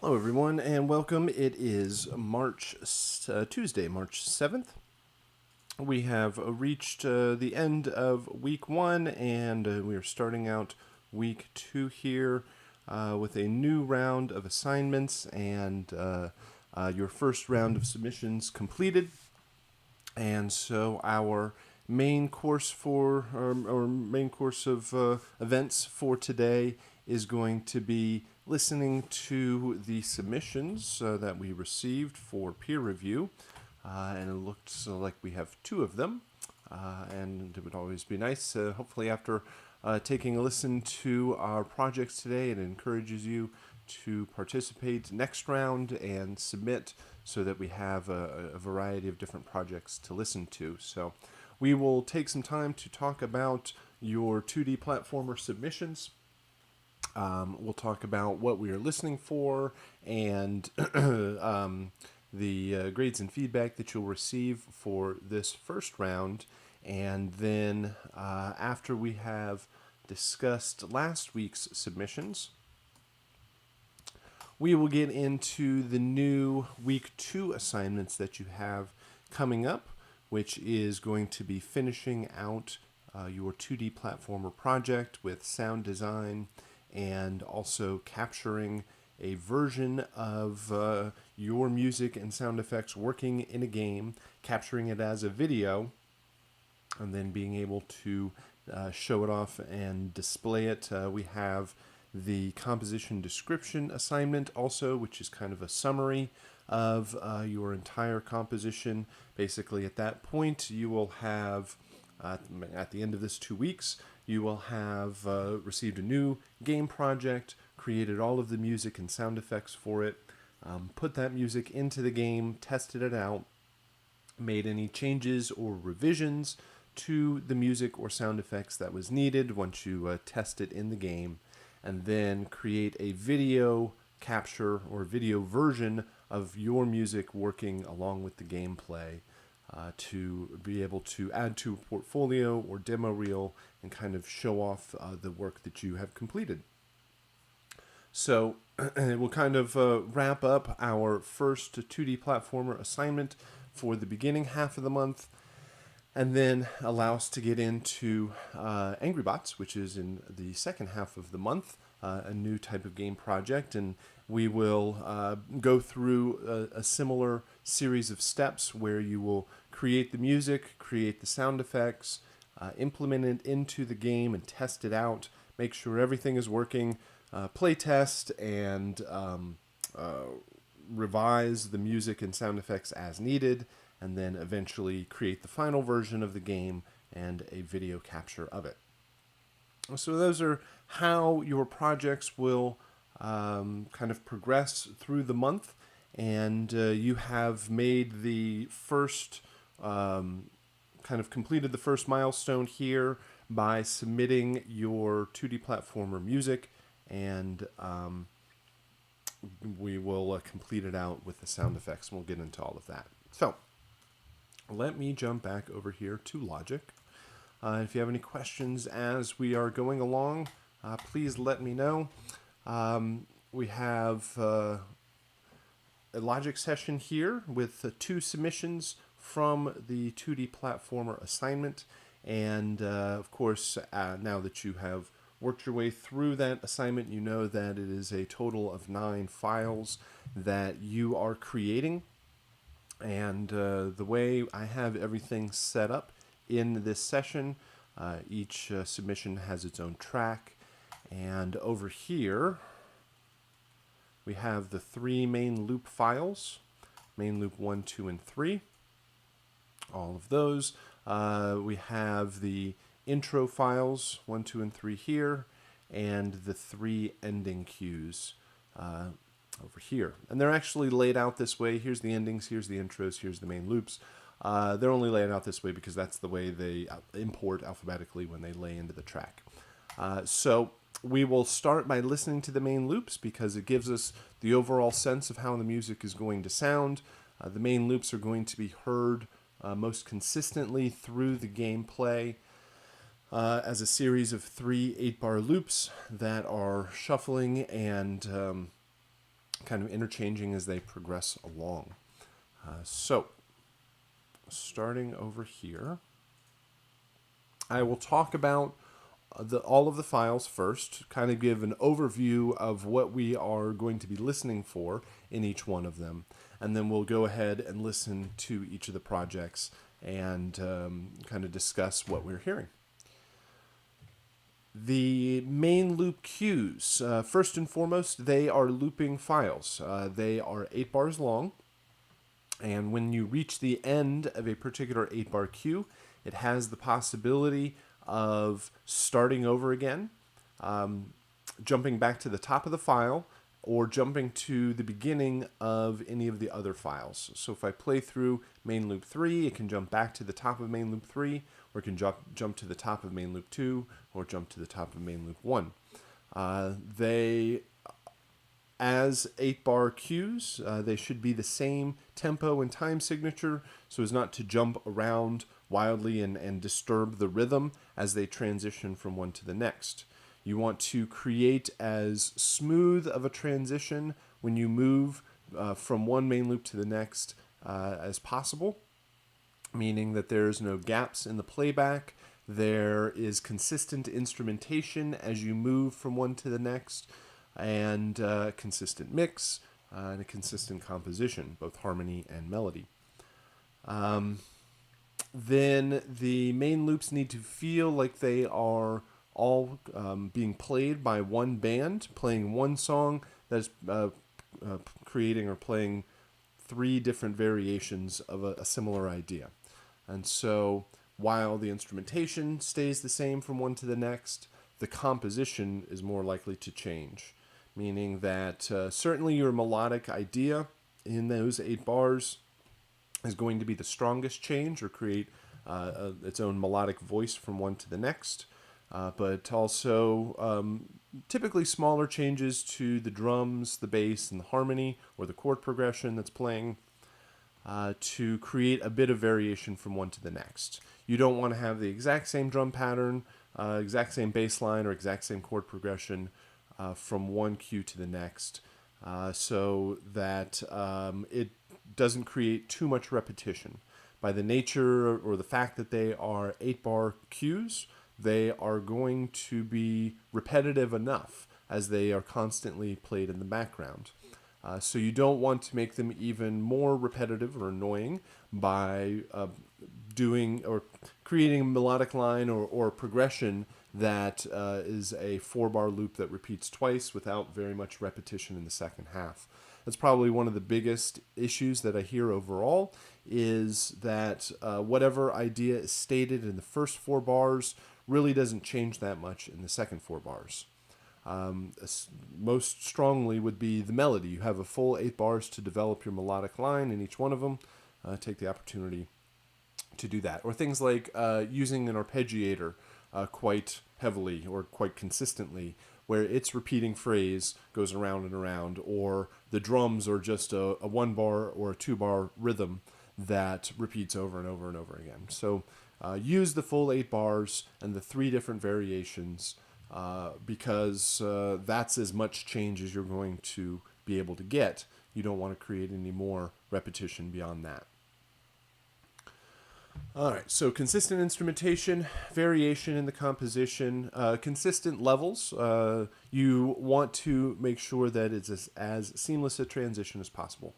Hello, everyone, and welcome. It is Tuesday, March 7th. We have reached the end of week one, and we are starting out week two here with a new round of assignments and your first round of submissions completed. And so our main course of events for today is going to be listening to the submissions that we received for peer review. And it looks like we have two of them. And it would always be nice, hopefully after taking a listen to our projects today, it encourages you to participate next round and submit so that we have a variety of different projects to listen to. So we will take some time to talk about your 2D platformer submissions. We'll talk about what we are listening for and the grades and feedback that you'll receive for this first round. And then after we have discussed last week's submissions, we will get into the new week two assignments that you have coming up, which is going to be finishing out your 2D platformer project with sound design and also capturing a version of your music and sound effects working in a game, capturing it as a video, and then being able to show it off and display it. We have the composition description assignment also, which is kind of a summary of your entire composition. Basically, at that point, you will have, at the end of this 2 weeks, you will have received a new game project, created all of the music and sound effects for it, put that music into the game, tested it out, made any changes or revisions to the music or sound effects that was needed once you test it in the game, and then create a video capture or video version of your music working along with the gameplay to be able to add to a portfolio or demo reel and kind of show off the work that you have completed. So we'll kind of wrap up our first 2D platformer assignment for the beginning half of the month, and then allow us to get into Angry Bots, which is in the second half of the month, a new type of game project. And we will go through a similar series of steps where you will create the music, create the sound effects, implement it into the game and test it out, make sure everything is working, play test, and revise the music and sound effects as needed, and then eventually create the final version of the game and a video capture of it. So those are how your projects will kind of progress through the month, and you have made the first, kind of completed the first milestone here by submitting your 2D platformer music, and we will complete it out with the sound effects, and we'll get into all of that. So let me jump back over here to Logic. If you have any questions as we are going along, please let me know. We have a Logic session here with 2 submissions from the 2D platformer assignment. And of course, now that you have worked your way through that assignment, you know that it is a total of 9 files that you are creating. And the way I have everything set up in this session, each submission has its own track. And over here, we have the 3 main loop files, main loop 1, 2, and 3. All of those. We have the intro files, 1, 2, and 3 here, and the 3 ending cues over here. And they're actually laid out this way. Here's the endings, here's the intros, here's the main loops. They're only laid out this way because that's the way they import alphabetically when they lay into the track. So we will start by listening to the main loops because it gives us the overall sense of how the music is going to sound. The main loops are going to be heard most consistently through the gameplay as a series of 3 8-bar loops that are shuffling and kind of interchanging as they progress along. So, starting over here, I will talk about all of the files first, kind of give an overview of what we are going to be listening for in each one of them, and then we'll go ahead and listen to each of the projects and kind of discuss what we're hearing. The main loop cues, first and foremost, they are looping files. They are 8 bars long, and when you reach the end of a particular 8-bar cue, it has the possibility of starting over again, jumping back to the top of the file, or jumping to the beginning of any of the other files. So if I play through main loop 3, it can jump back to the top of main loop 3, or it can jump to the top of main loop 2, or jump to the top of main loop 1. As 8-bar cues, they should be the same tempo and time signature so as not to jump around wildly and disturb the rhythm as they transition from one to the next. You want to create as smooth of a transition when you move from one main loop to the next as possible, meaning that there's no gaps in the playback, there is consistent instrumentation as you move from one to the next, and consistent mix and a consistent composition, both harmony and melody. Then the main loops need to feel like they are all being played by one band, playing one song that is creating or playing 3 different variations of a similar idea. And so while the instrumentation stays the same from one to the next, the composition is more likely to change, meaning that certainly your melodic idea in those 8 bars is going to be the strongest change or create its own melodic voice from one to the next, but also typically smaller changes to the drums, the bass, and the harmony or the chord progression that's playing to create a bit of variation from one to the next. You don't want to have the exact same drum pattern, exact same bass line, or exact same chord progression from one cue to the next, so that it doesn't create too much repetition. By the nature or the fact that they are 8-bar cues, they are going to be repetitive enough as they are constantly played in the background. So you don't want to make them even more repetitive or annoying by doing or creating a melodic line or progression that is a 4-bar loop that repeats twice without very much repetition in the second half. That's probably one of the biggest issues that I hear overall, is that whatever idea is stated in the first 4 bars really doesn't change that much in the second 4 bars. Most strongly would be the melody. You have a full 8 bars to develop your melodic line in each one of them. Take the opportunity to do that. Or things like using an arpeggiator quite heavily or quite consistently, where its repeating phrase goes around and around, or the drums are just a 1-bar or a 2-bar rhythm that repeats over and over and over again. So use the full 8 bars and the 3 different variations because that's as much change as you're going to be able to get. You don't want to create any more repetition beyond that. All right, so consistent instrumentation, variation in the composition, consistent levels. You want to make sure that it's as seamless a transition as possible.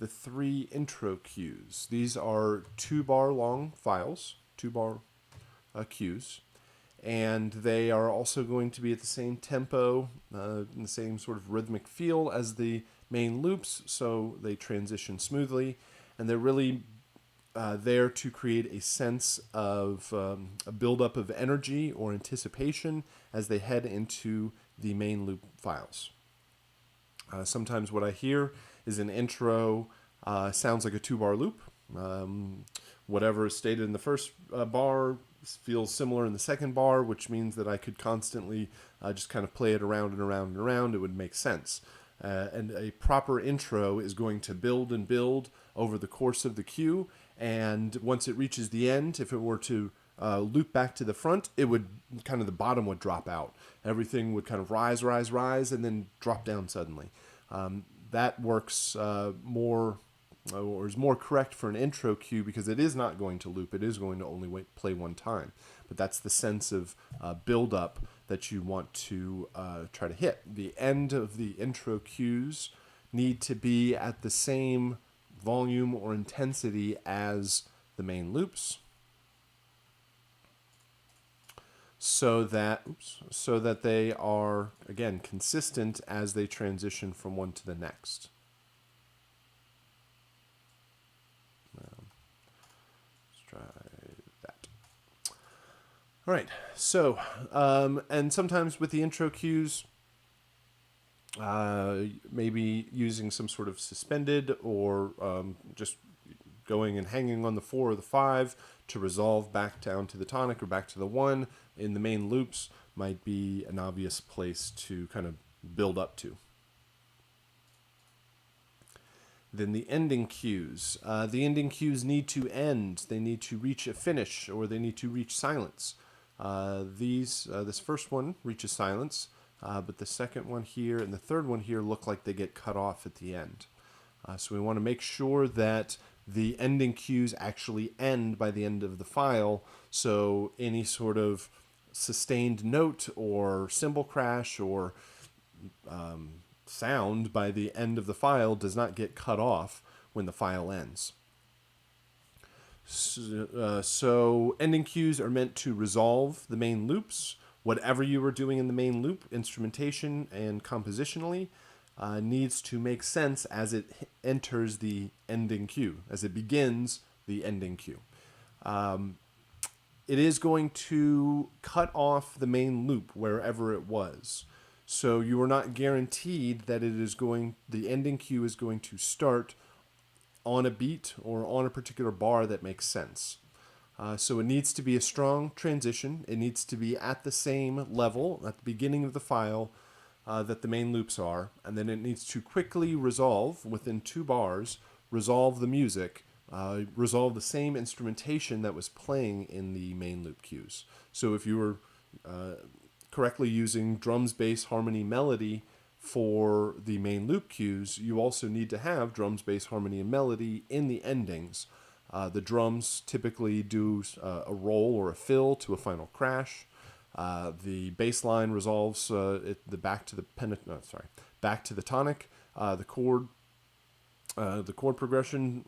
The 3 intro cues. These are 2-bar long files, 2-bar cues, and they are also going to be at the same tempo, in the same sort of rhythmic feel as the main loops, so they transition smoothly. And they're really there to create a sense of a buildup of energy or anticipation as they head into the main loop files. Sometimes what I hear is an intro sounds like a 2-bar loop. Whatever is stated in the first bar feels similar in the second bar, which means that I could constantly just kind of play it around and around and around. It would make sense. And a proper intro is going to build and build over the course of the cue, and once it reaches the end, if it were to loop back to the front, it would kind of, the bottom would drop out. Everything would kind of rise, and then drop down suddenly. That works more, or is more correct for an intro cue, because it is not going to loop. It is going to only play one time. But that's the sense of build up that you want to try to hit. The end of the intro cues need to be at the same volume or intensity as the main loops, so that they are, again, consistent as they transition from one to the next. Let's try that. All right, so, and sometimes with the intro cues, maybe using some sort of suspended, or just going and hanging on the 4 or the 5 to resolve back down to the tonic or back to the 1 in the main loops might be an obvious place to kind of build up to. Then the ending cues. The ending cues need to end. They need to reach a finish, or they need to reach silence. This first one reaches silence, but the second one here and the third one here look like they get cut off at the end. So we want to make sure that the ending cues actually end by the end of the file, so any sort of sustained note or cymbal crash or sound by the end of the file does not get cut off when the file ends. So ending cues are meant to resolve the main loops. Whatever you were doing in the main loop, instrumentation and compositionally, needs to make sense as it enters the ending cue, as it begins the ending cue. It is going to cut off the main loop wherever it was. So you are not guaranteed that the ending cue is going to start on a beat or on a particular bar that makes sense. So it needs to be a strong transition. It needs to be at the same level at the beginning of the file that the main loops are, and then it needs to quickly resolve within 2 bars, resolve the music, resolve the same instrumentation that was playing in the main loop cues. So if you were correctly using drums, bass, harmony, melody for the main loop cues, you also need to have drums, bass, harmony, and melody in the endings. The drums typically do a roll or a fill to a final crash. The bass line resolves back to the tonic. The chord progression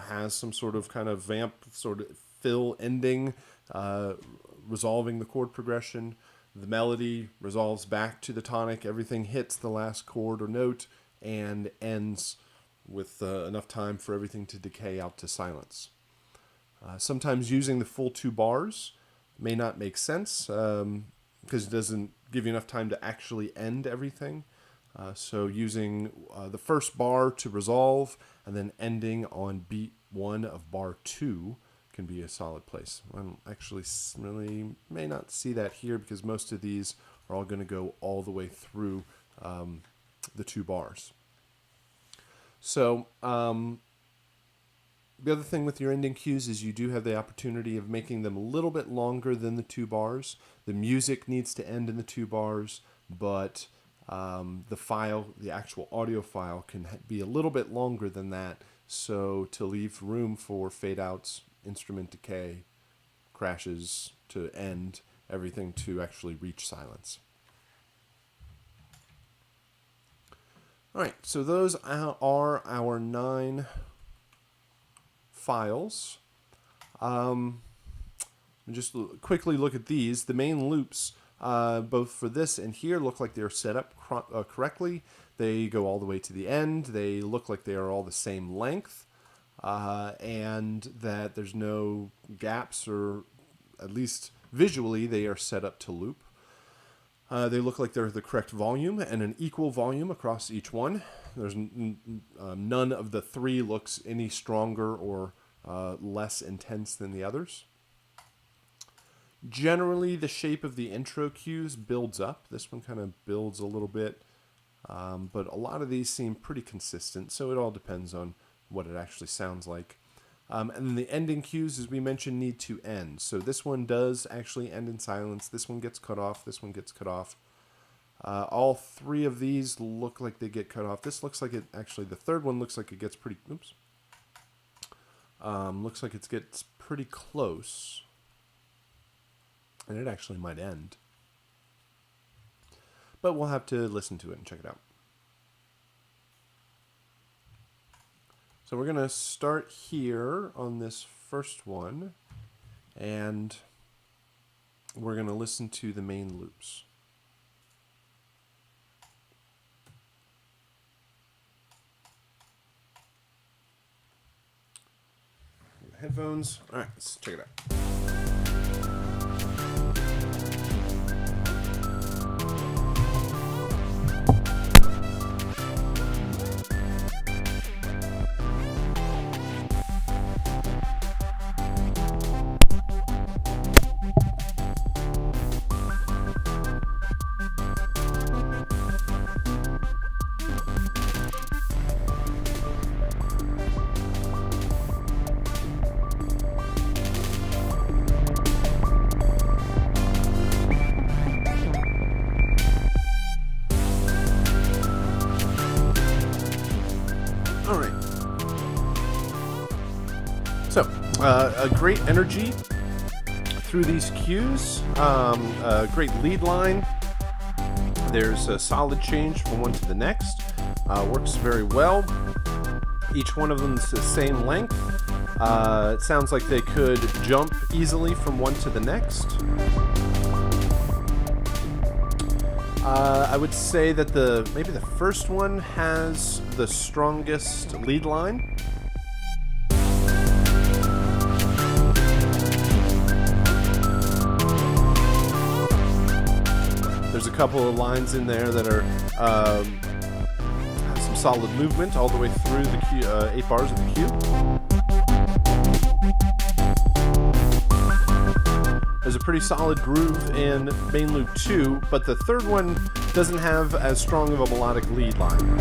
has some sort of kind of vamp sort of fill ending, resolving the chord progression. The melody resolves back to the tonic. Everything hits the last chord or note and ends with enough time for everything to decay out to silence. Sometimes using the full 2 bars may not make sense because it doesn't give you enough time to actually end everything. So using the first bar to resolve and then ending on beat 1 of bar 2 can be a solid place. I don't actually really may not see that here because most of these are all going to go all the way through the 2 bars. So the other thing with your ending cues is you do have the opportunity of making them a little bit longer than the 2 bars. The music needs to end in the 2 bars, but the actual audio file can be a little bit longer than that, so to leave room for fade outs, instrument decay, crashes to end, everything to actually reach silence. All right, so those are our 9 files. Just quickly look at these. The main loops, both for this and here, look like they're set up correctly. They go all the way to the end. They look like they are all the same length, and that there's no gaps, or at least visually they are set up to loop. They look like they're the correct volume and an equal volume across each one. There's none of the 3 looks any stronger or less intense than the others. Generally, the shape of the intro cues builds up. This one kind of builds a little bit, but a lot of these seem pretty consistent, so it all depends on what it actually sounds like. And then the ending cues, as we mentioned, need to end. So this one does actually end in silence. This one gets cut off. This one gets cut off. All three of these look like they get cut off. This looks like it, actually, the third one looks like it gets pretty, looks like it gets pretty close. And it actually might end. But we'll have to listen to it and check it out. So we're going to start here on this first one, and we're going to listen to the main loops. Headphones. All right, let's check it out. So, a great energy through these cues, a great lead line. There's a solid change from one to the next. Works very well. Each one of them is the same length. It sounds like they could jump easily from one to the next. I would say that maybe the first one has the strongest lead line. There's a couple of lines in there that are have some solid movement all the way through the cue, 8 bars of the cue. There's a pretty solid groove in main loop 2, but the third one doesn't have as strong of a melodic lead line.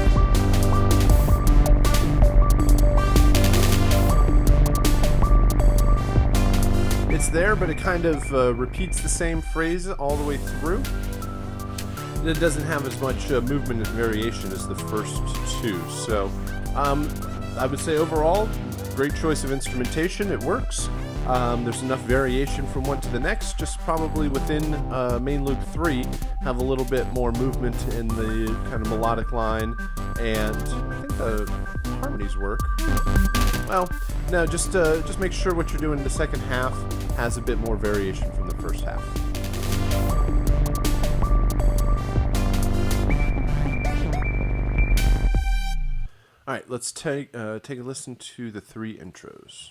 It's there, but it kind of repeats the same phrase all the way through. It doesn't have as much movement and variation as the first two. So I would say overall, great choice of instrumentation. It works. There's enough variation from one to the next, just probably within main loop 3 have a little bit more movement in the kind of melodic line, and I think the harmonies work. Well, no, just make sure what you're doing in the second half has a bit more variation from the first half. All right, let's take a listen to the 3 intros.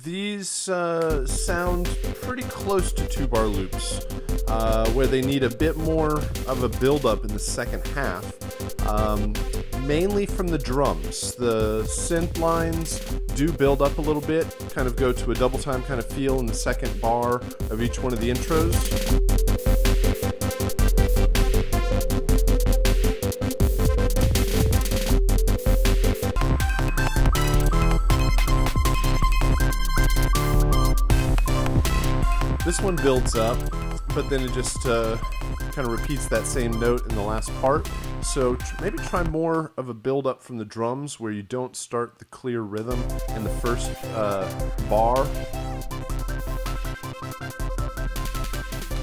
These sound pretty close to 2-bar loops, where they need a bit more of a build-up in the second half, mainly from the drums. The synth lines do build up a little bit, kind of go to a double time kind of feel in the second bar of each one of the intros. This one builds up, but then it just kind of repeats that same note in the last part. So maybe try more of a build up from the drums where you don't start the clear rhythm in the first bar.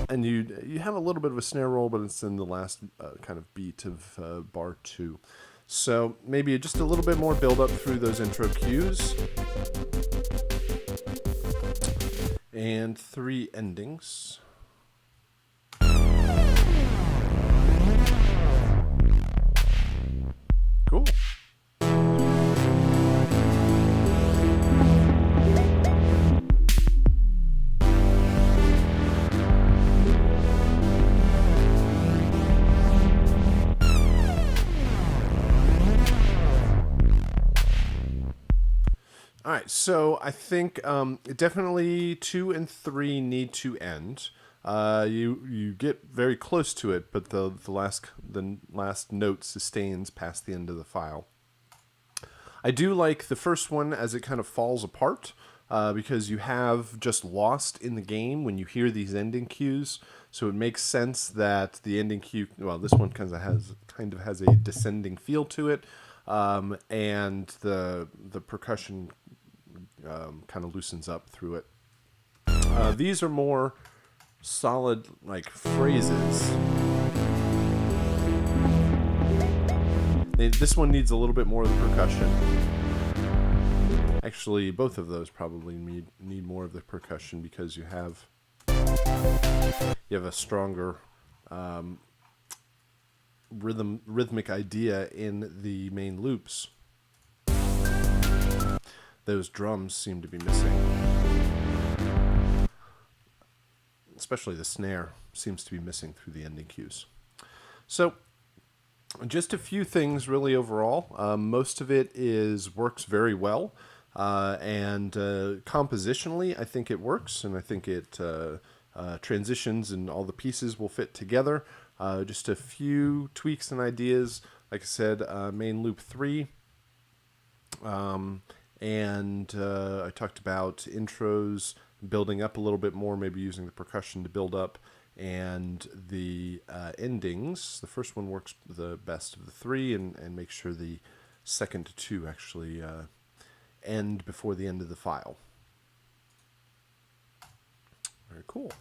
And you have a little bit of a snare roll, but it's in the last kind of beat of bar 2. So maybe just a little bit more build up through those intro cues. And 3 endings. Cool. so I think definitely 2 and 3 need to end. You get very close to it, but the last note sustains past the end of the file. I do like the first one as it kind of falls apart because you have just lost in the game when you hear these ending cues. So it makes sense that the ending cue, well, this one kind of has a descending feel to it, and the percussion kind of loosens up through it. These are more solid like phrases. This one needs a little bit more of the percussion. Actually, both of those probably need more of the percussion because you have a stronger rhythmic idea in the main loops. Those drums seem to be missing. Especially the snare seems to be missing through the ending cues. So just a few things really overall. Most of it works very well. And compositionally, I think it works, and I think it transitions and all the pieces will fit together. Just a few tweaks and ideas. Like I said, main loop 3. And I talked about intros building up a little bit more, maybe using the percussion to build up, and the endings. The first one works the best of the 3, and make sure the second 2 actually end before the end of the file. Very cool.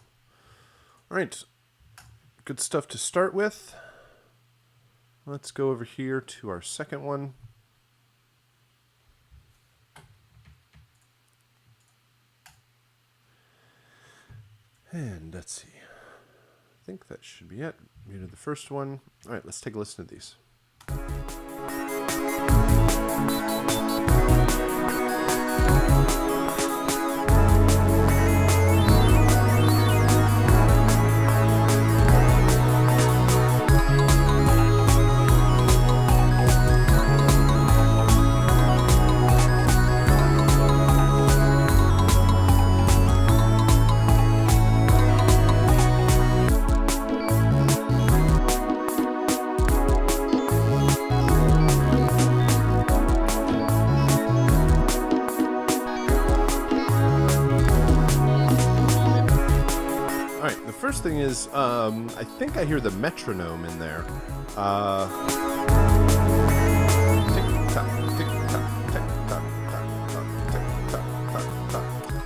All right, good stuff to start with. Let's go over here to our second one. And let's see. I think that should be it. Muted the first one. All right, let's take a listen to these. First thing is, I think I hear the metronome in there.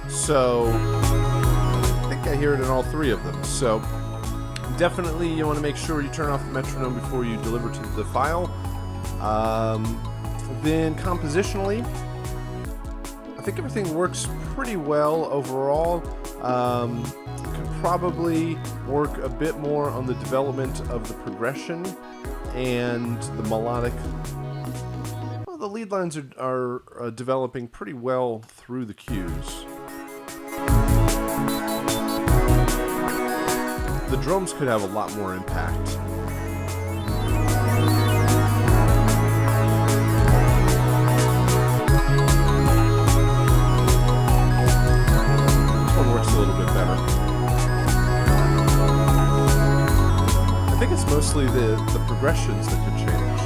So I think I hear it in all 3 of them. So definitely you want to make sure you turn off the metronome before you deliver to the file. Then compositionally, I think everything works pretty well overall. Could probably work a bit more on the development of the progression and the melodic. Well, the lead lines are developing pretty well through the cues. The drums could have a lot more impact. This one works a little bit better. I think it's mostly the progressions that could change.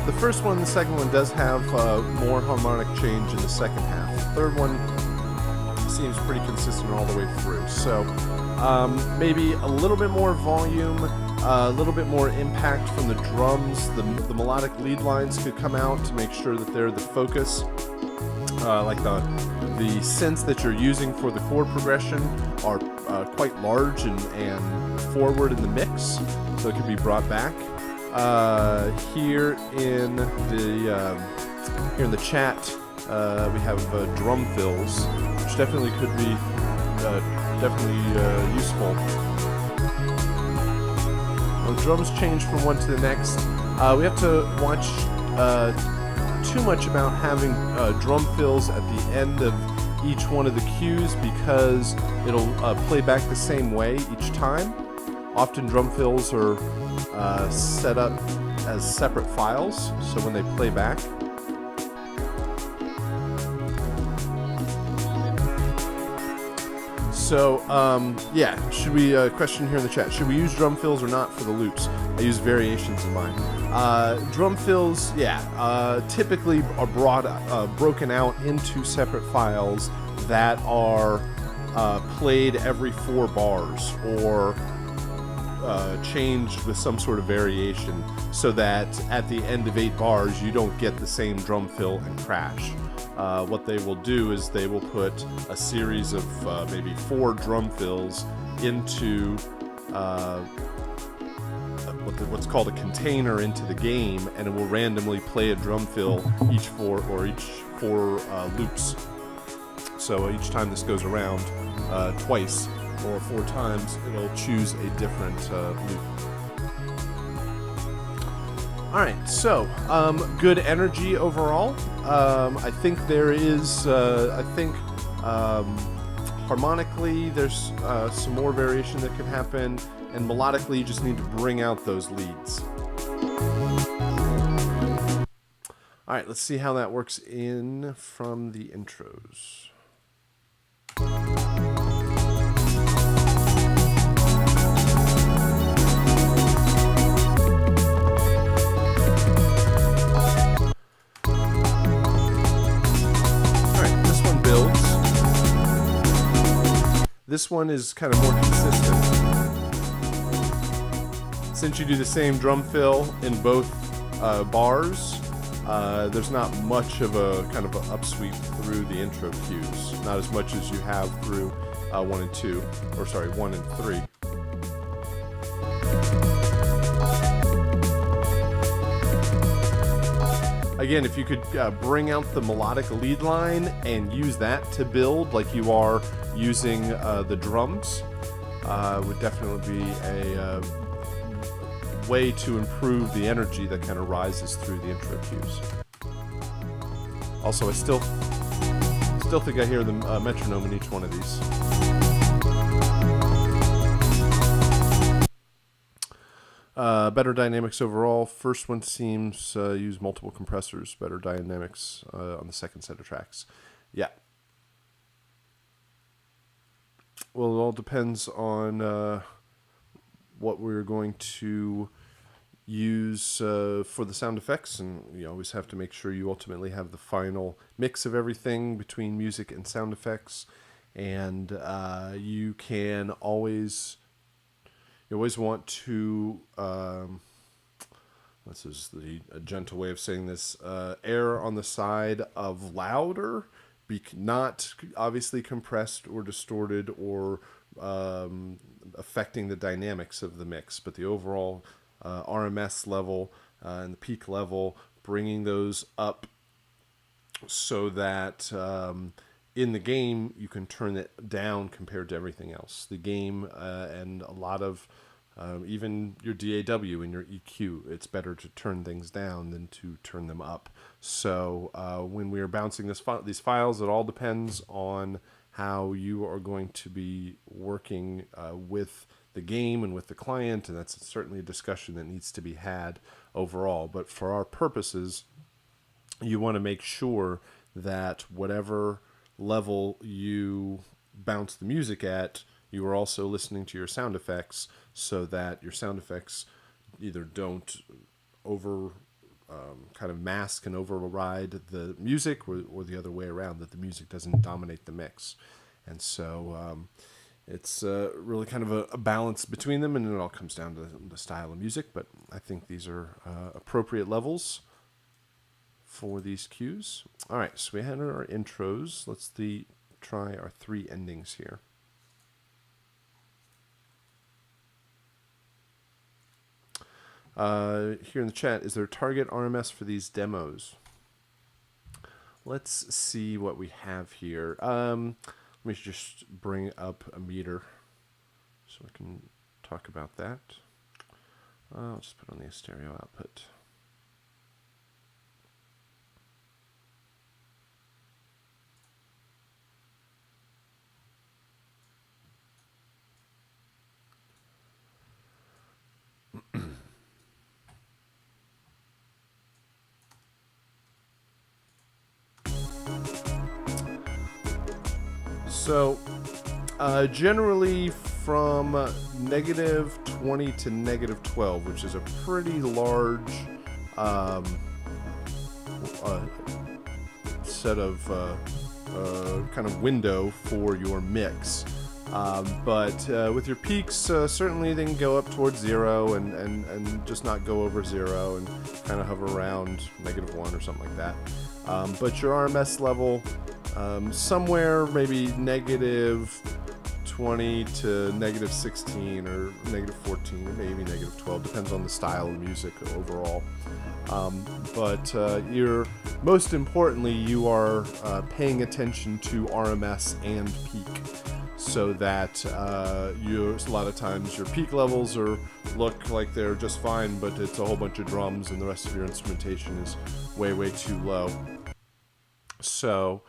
The first one and the second one does have more harmonic change in the second half. The third one seems pretty consistent all the way through. So maybe a little bit more volume, a little bit more impact from the drums. The melodic lead lines could come out to make sure that they're the focus. Like the synths that you're using for the chord progression are quite large and forward in the mix, so it can be brought back. Here in the chat, we have drum fills, which definitely could be useful. drums change from one to the next. We have to watch too much about having drum fills at the end of each one of the cues, because it'll play back the same way each time. Often drum fills are set up as separate files, so when they play back, so yeah, should we question here in the chat, should we use drum fills or not for the loops? I use variations in mine. Drum fills, yeah, typically are broken out into separate files that are played every 4 bars, or changed with some sort of variation, so that at the end of 8 bars you don't get the same drum fill and crash. What they will do is they will put a series of maybe 4 drum fills into what's called a container into the game, and it will randomly play a drum fill each 4 loops. So each time this goes around twice or 4 times, it'll choose a different loop. Alright, so good energy overall. I think there is, harmonically there's some more variation that could happen, and melodically you just need to bring out those leads. Alright, let's see how that works in from the intros. This one is kind of more consistent. Since you do the same drum fill in both bars, there's not much of a kind of an upsweep through the intro cues. Not as much as you have through 1 and 2, or sorry, 1 and 3. Again, if you could bring out the melodic lead line and use that to build like you are using the drums, would definitely be a way to improve the energy that kind of rises through the intro cues. Also, I still think I hear the metronome in each one of these. Better dynamics overall. First one seems use multiple compressors. Better dynamics on the second set of tracks. Yeah. Well, it all depends on what we're going to use for the sound effects, and you always have to make sure you ultimately have the final mix of everything between music and sound effects. And you can always... You always want to, this is a gentle way of saying this, err on the side of louder, not obviously compressed or distorted or affecting the dynamics of the mix, but the overall RMS level and the peak level, bringing those up so that in the game you can turn it down compared to everything else. The game and a lot of even your DAW and your EQ, it's better to turn things down than to turn them up. So when we are bouncing these files, it all depends on how you are going to be working with the game and with the client, and that's certainly a discussion that needs to be had overall. But for our purposes, you want to make sure that whatever level you bounce the music at, you are also listening to your sound effects, so that your sound effects either don't kind of mask and override the music, or the other way around, that the music doesn't dominate the mix. And so it's really kind of a balance between them, and it all comes down to the style of music. But I think these are appropriate levels for these cues. All right, so we had our intros. Let's try our 3 endings here. Here in the chat, is there a target RMS for these demos? Let's see what we have here. Let me just bring up a meter so I can talk about that. I'll just put on the stereo output. So, generally from -20 to -12, which is a pretty large set of kind of window for your mix. But with your peaks, certainly they can go up towards 0 and just not go over 0 and kind of hover around -1 or something like that. But your RMS level, somewhere maybe -20 to -16 or -14 or maybe -12, depends on the style of music overall. But you're most importantly, you are paying attention to RMS and peak, so that a lot of times your peak levels look like they're just fine, but it's a whole bunch of drums and the rest of your instrumentation is way too low. So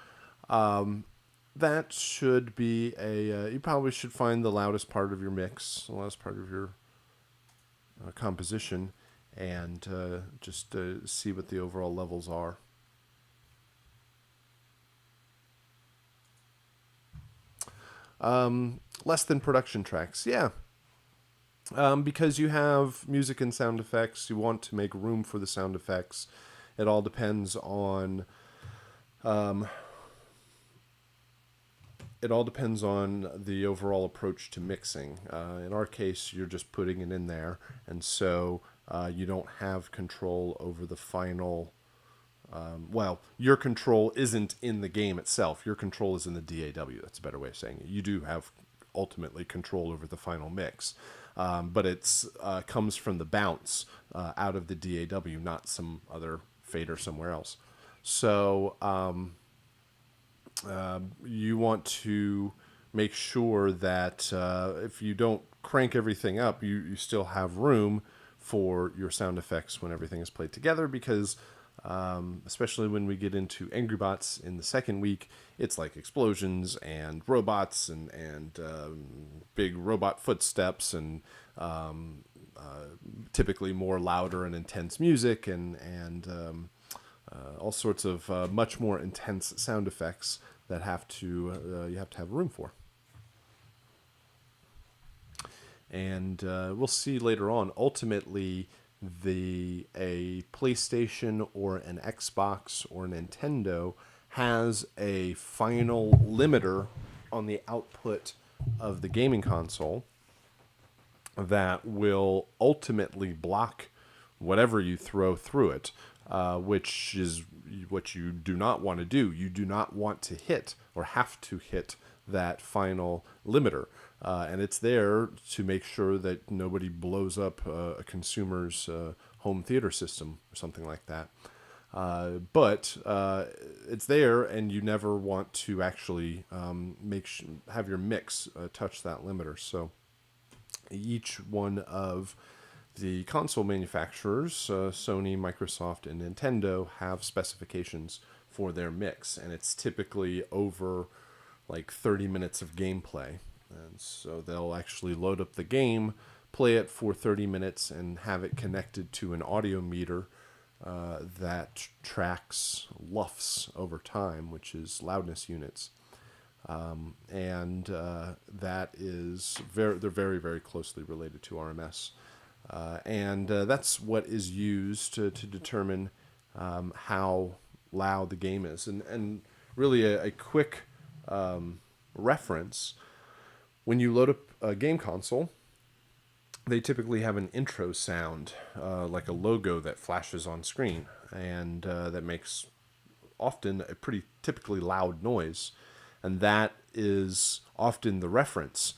that should be you probably should find the loudest part of your mix, the loudest part of your composition, and just see what the overall levels are. Less than production tracks, yeah. Because you have music and sound effects, you want to make room for the sound effects. It all depends on the overall approach to mixing. In our case, you're just putting it in there, and so you don't have control over the final. Your control isn't in the game itself. Your control is in the DAW. That's a better way of saying it. You do have ultimately control over the final mix, but it's comes from the bounce out of the DAW, not some other fader somewhere else. So you want to make sure that if you don't crank everything up, you still have room for your sound effects when everything is played together, because especially when we get into Angry Bots in the second week, it's like explosions and robots and big robot footsteps and typically more louder and intense music and all sorts of much more intense sound effects that you have to have room for. And we'll see later on, ultimately, a PlayStation or an Xbox or Nintendo has a final limiter on the output of the gaming console that will ultimately block whatever you throw through it, which is what you do not want to do. You do not want to hit or have to hit that final limiter. And it's there to make sure that nobody blows up a consumer's home theater system or something like that. But it's there, and you never want to actually have your mix touch that limiter. So each one of the console manufacturers, Sony, Microsoft, and Nintendo, have specifications for their mix, and it's typically over like 30 minutes of gameplay. And so they'll actually load up the game, play it for 30 minutes, and have it connected to an audio meter that tracks LUFS over time, which is loudness units. That is they're very closely related to RMS. And that's what is used to determine how loud the game is. And really a quick reference: when you load up a game console, they typically have an intro sound, like a logo that flashes on screen, and that makes often a pretty typically loud noise. And that is often the reference,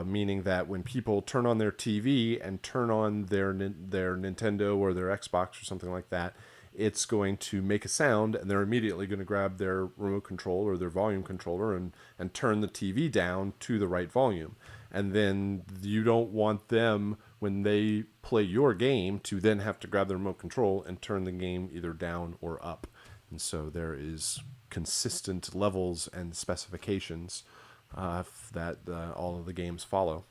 meaning that when people turn on their TV and turn on their Nintendo or their Xbox or something like that, it's going to make a sound, and they're immediately going to grab their remote control or their volume controller and turn the TV down to the right volume. And then you don't want them, when they play your game to then have to grab the remote control and turn the game either down or up. And so there is consistent levels and specifications that all of the games follow,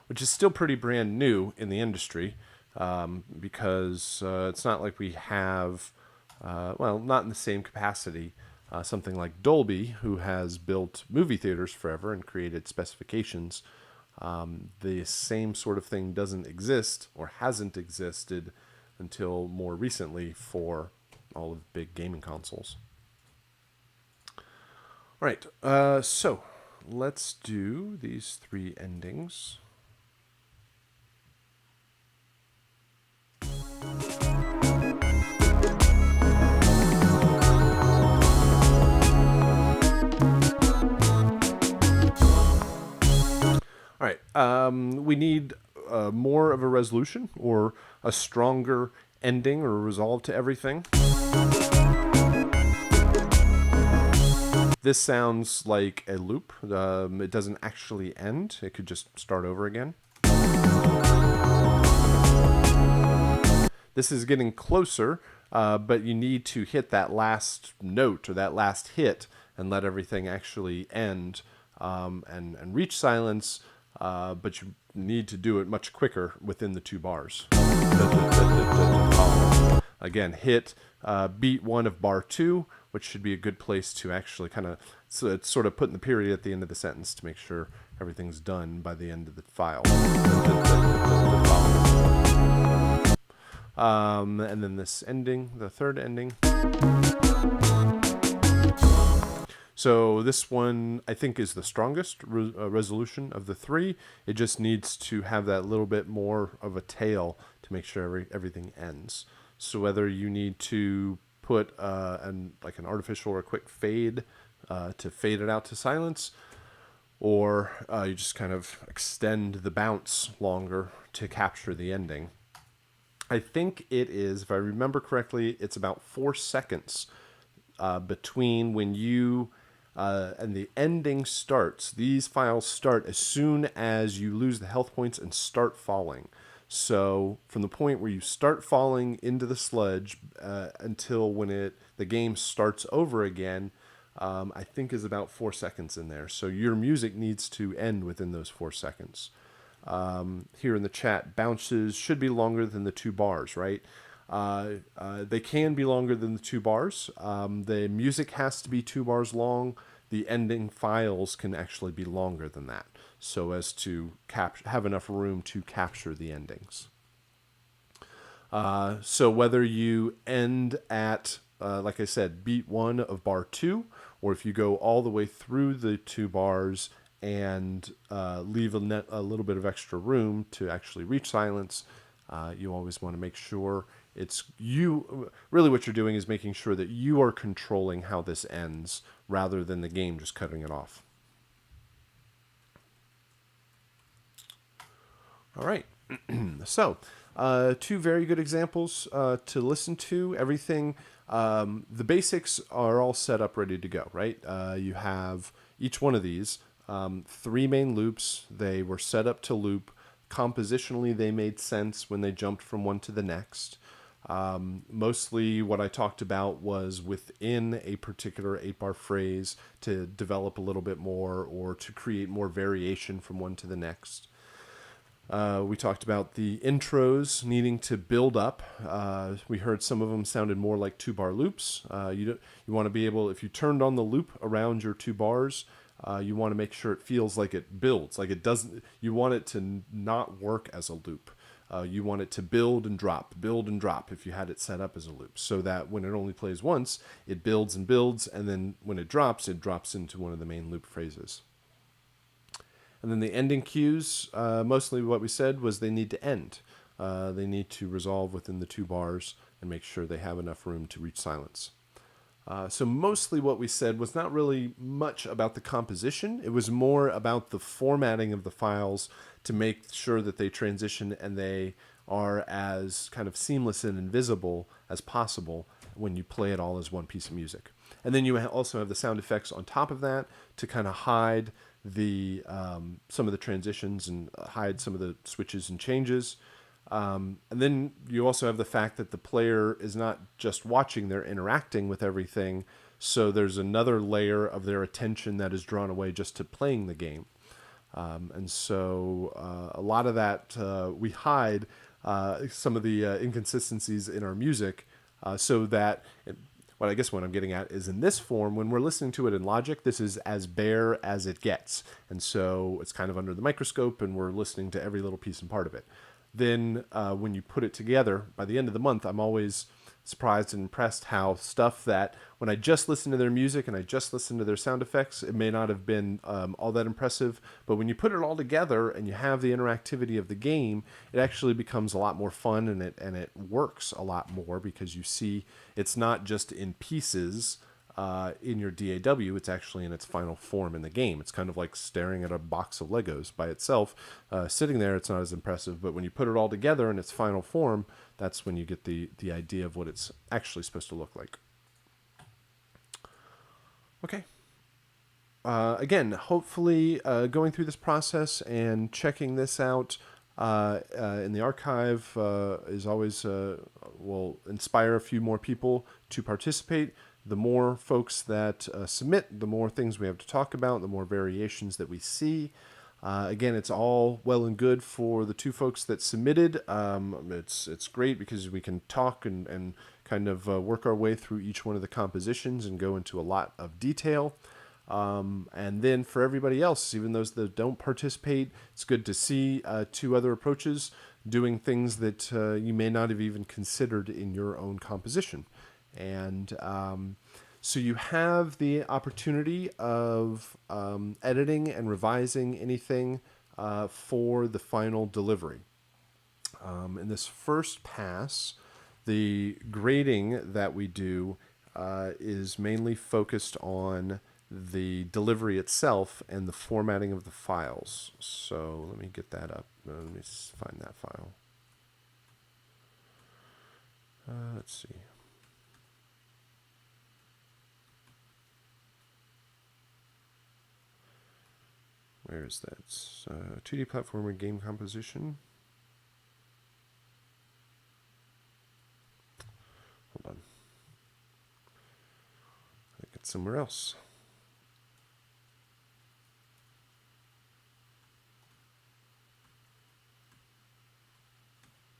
which is still pretty brand new in the industry, because it's not like we have, not in the same capacity, something like Dolby, who has built movie theaters forever and created specifications. The same sort of thing doesn't exist or hasn't existed until more recently for all of the big gaming consoles. All right, so let's do these 3 endings. All right, we need more of a resolution or a stronger ending or resolve to everything. This sounds like a loop. It doesn't actually end. It could just start over again. This is getting closer, but you need to hit that last note or that last hit and let everything actually end and reach silence, but you need to do it much quicker within the 2 bars. Again, hit beat 1 of bar 2, which should be a good place to actually kind of sort of putting the period at the end of the sentence to make sure everything's done by the end of the file. And then this ending, the 3rd ending. So this one, I think, is the strongest resolution of the 3. It just needs to have that little bit more of a tail to make sure everything ends. So whether you need to put like an artificial or a quick fade to fade it out to silence, or you just kind of extend the bounce longer to capture the ending. I think it is, if I remember correctly, it's about 4 seconds between when you and the ending starts. These files start as soon as you lose the health points and start falling. So from the point where you start falling into the sludge until when the game starts over again, I think is about 4 seconds in there. So your music needs to end within those 4 seconds. Here in the chat, bounces should be longer than the 2 bars, right? They can be longer than the 2 bars. The music has to be 2 bars long. The ending files can actually be longer than that, so as to have enough room to capture the endings. So whether you end at, like I said, beat 1 of bar 2, or if you go all the way through the 2 bars and leave a little bit of extra room to actually reach silence, you always want to make sure it's you. Really what you're doing is making sure that you are controlling how this ends rather than the game just cutting it off. All right. So 2 very good examples to listen to. Everything, the basics are all set up, ready to go, right? You have each one of these, 3 main loops. They were set up to loop. Compositionally, they made sense when they jumped from one to the next. Mostly what I talked about was within a particular 8-bar phrase to develop a little bit more or to create more variation from one to the next. We talked about the intros needing to build up. We heard some of them sounded more like 2-bar loops. You want to be able, if you turned on the loop around your 2 bars, you want to make sure it feels like it builds, like it doesn't. You want it to not work as a loop. You want it to build and drop if you had it set up as a loop, so that when it only plays once, it builds and builds, and then when it drops into one of the main loop phrases. And then the ending cues, mostly what we said was they need to end. They need to resolve within the 2 bars and make sure they have enough room to reach silence. So mostly what we said was not really much about the composition. It was more about the formatting of the files to make sure that they transition and they are as kind of seamless and invisible as possible when you play it all as one piece of music. And then you also have the sound effects on top of that to kind of hide some of the transitions and hide some of the switches and changes. And then you also have the fact that the player is not just watching, they're interacting with everything. So there's another layer of their attention that is drawn away just to playing the game. And so a lot of that we hide some of the inconsistencies in our music so that what I guess what I'm getting at is in this form, when we're listening to it in Logic, this is as bare as it gets. And so it's kind of under the microscope and we're listening to every little piece and part of it. Then when you put it together, by the end of the month, I'm always surprised and impressed how stuff that when I just listen to their music and I just listen to their sound effects, it may not have been all that impressive. But when you put it all together and you have the interactivity of the game, it actually becomes a lot more fun and it works a lot more because you see it's not just in pieces in your DAW, it's actually in its final form in the game. It's kind of like staring at a box of Legos by itself. Sitting there, it's not as impressive, but when you put it all together in its final form, that's when you get the idea of what it's actually supposed to look like. Okay. Again, hopefully going through this process and checking this out in the archive is always will inspire a few more people to participate. The more folks that submit, the more things we have to talk about, the more variations that we see. Again, it's all well and good for the 2 folks that submitted. It's great because we can talk and kind of work our way through each one of the compositions and go into a lot of detail. And then for everybody else, even those that don't participate, it's good to see 2 other approaches doing things that you may not have even considered in your own composition. And so you have the opportunity of editing and revising anything for the final delivery. In this first pass, the grading that we do is mainly focused on the delivery itself and the formatting of the files. So let me get that up. Let me find that file. Let's see. Where is that? 2D platformer game composition. Hold on. I think it's somewhere else.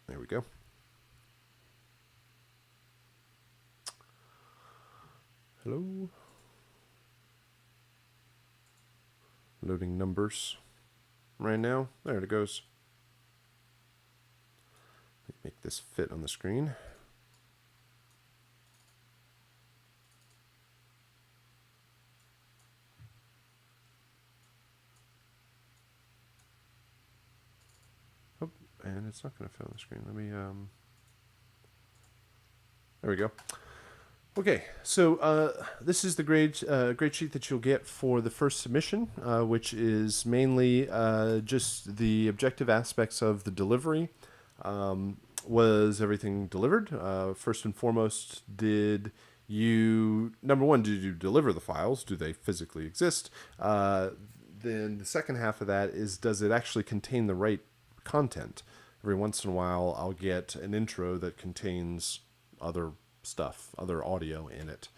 There we go. Hello. Loading numbers right now. There it goes. Make this fit on the screen. Oh, and it's not going to fit on the screen. Let me, there we go. Okay, so this is the grade sheet that you'll get for the first submission, which is mainly just the objective aspects of the delivery. Was everything delivered? First and foremost, number one, did you deliver the files? Do they physically exist? Then the second half of that is, does it actually contain the right content? Every once in a while, I'll get an intro that contains other stuff, other audio in it.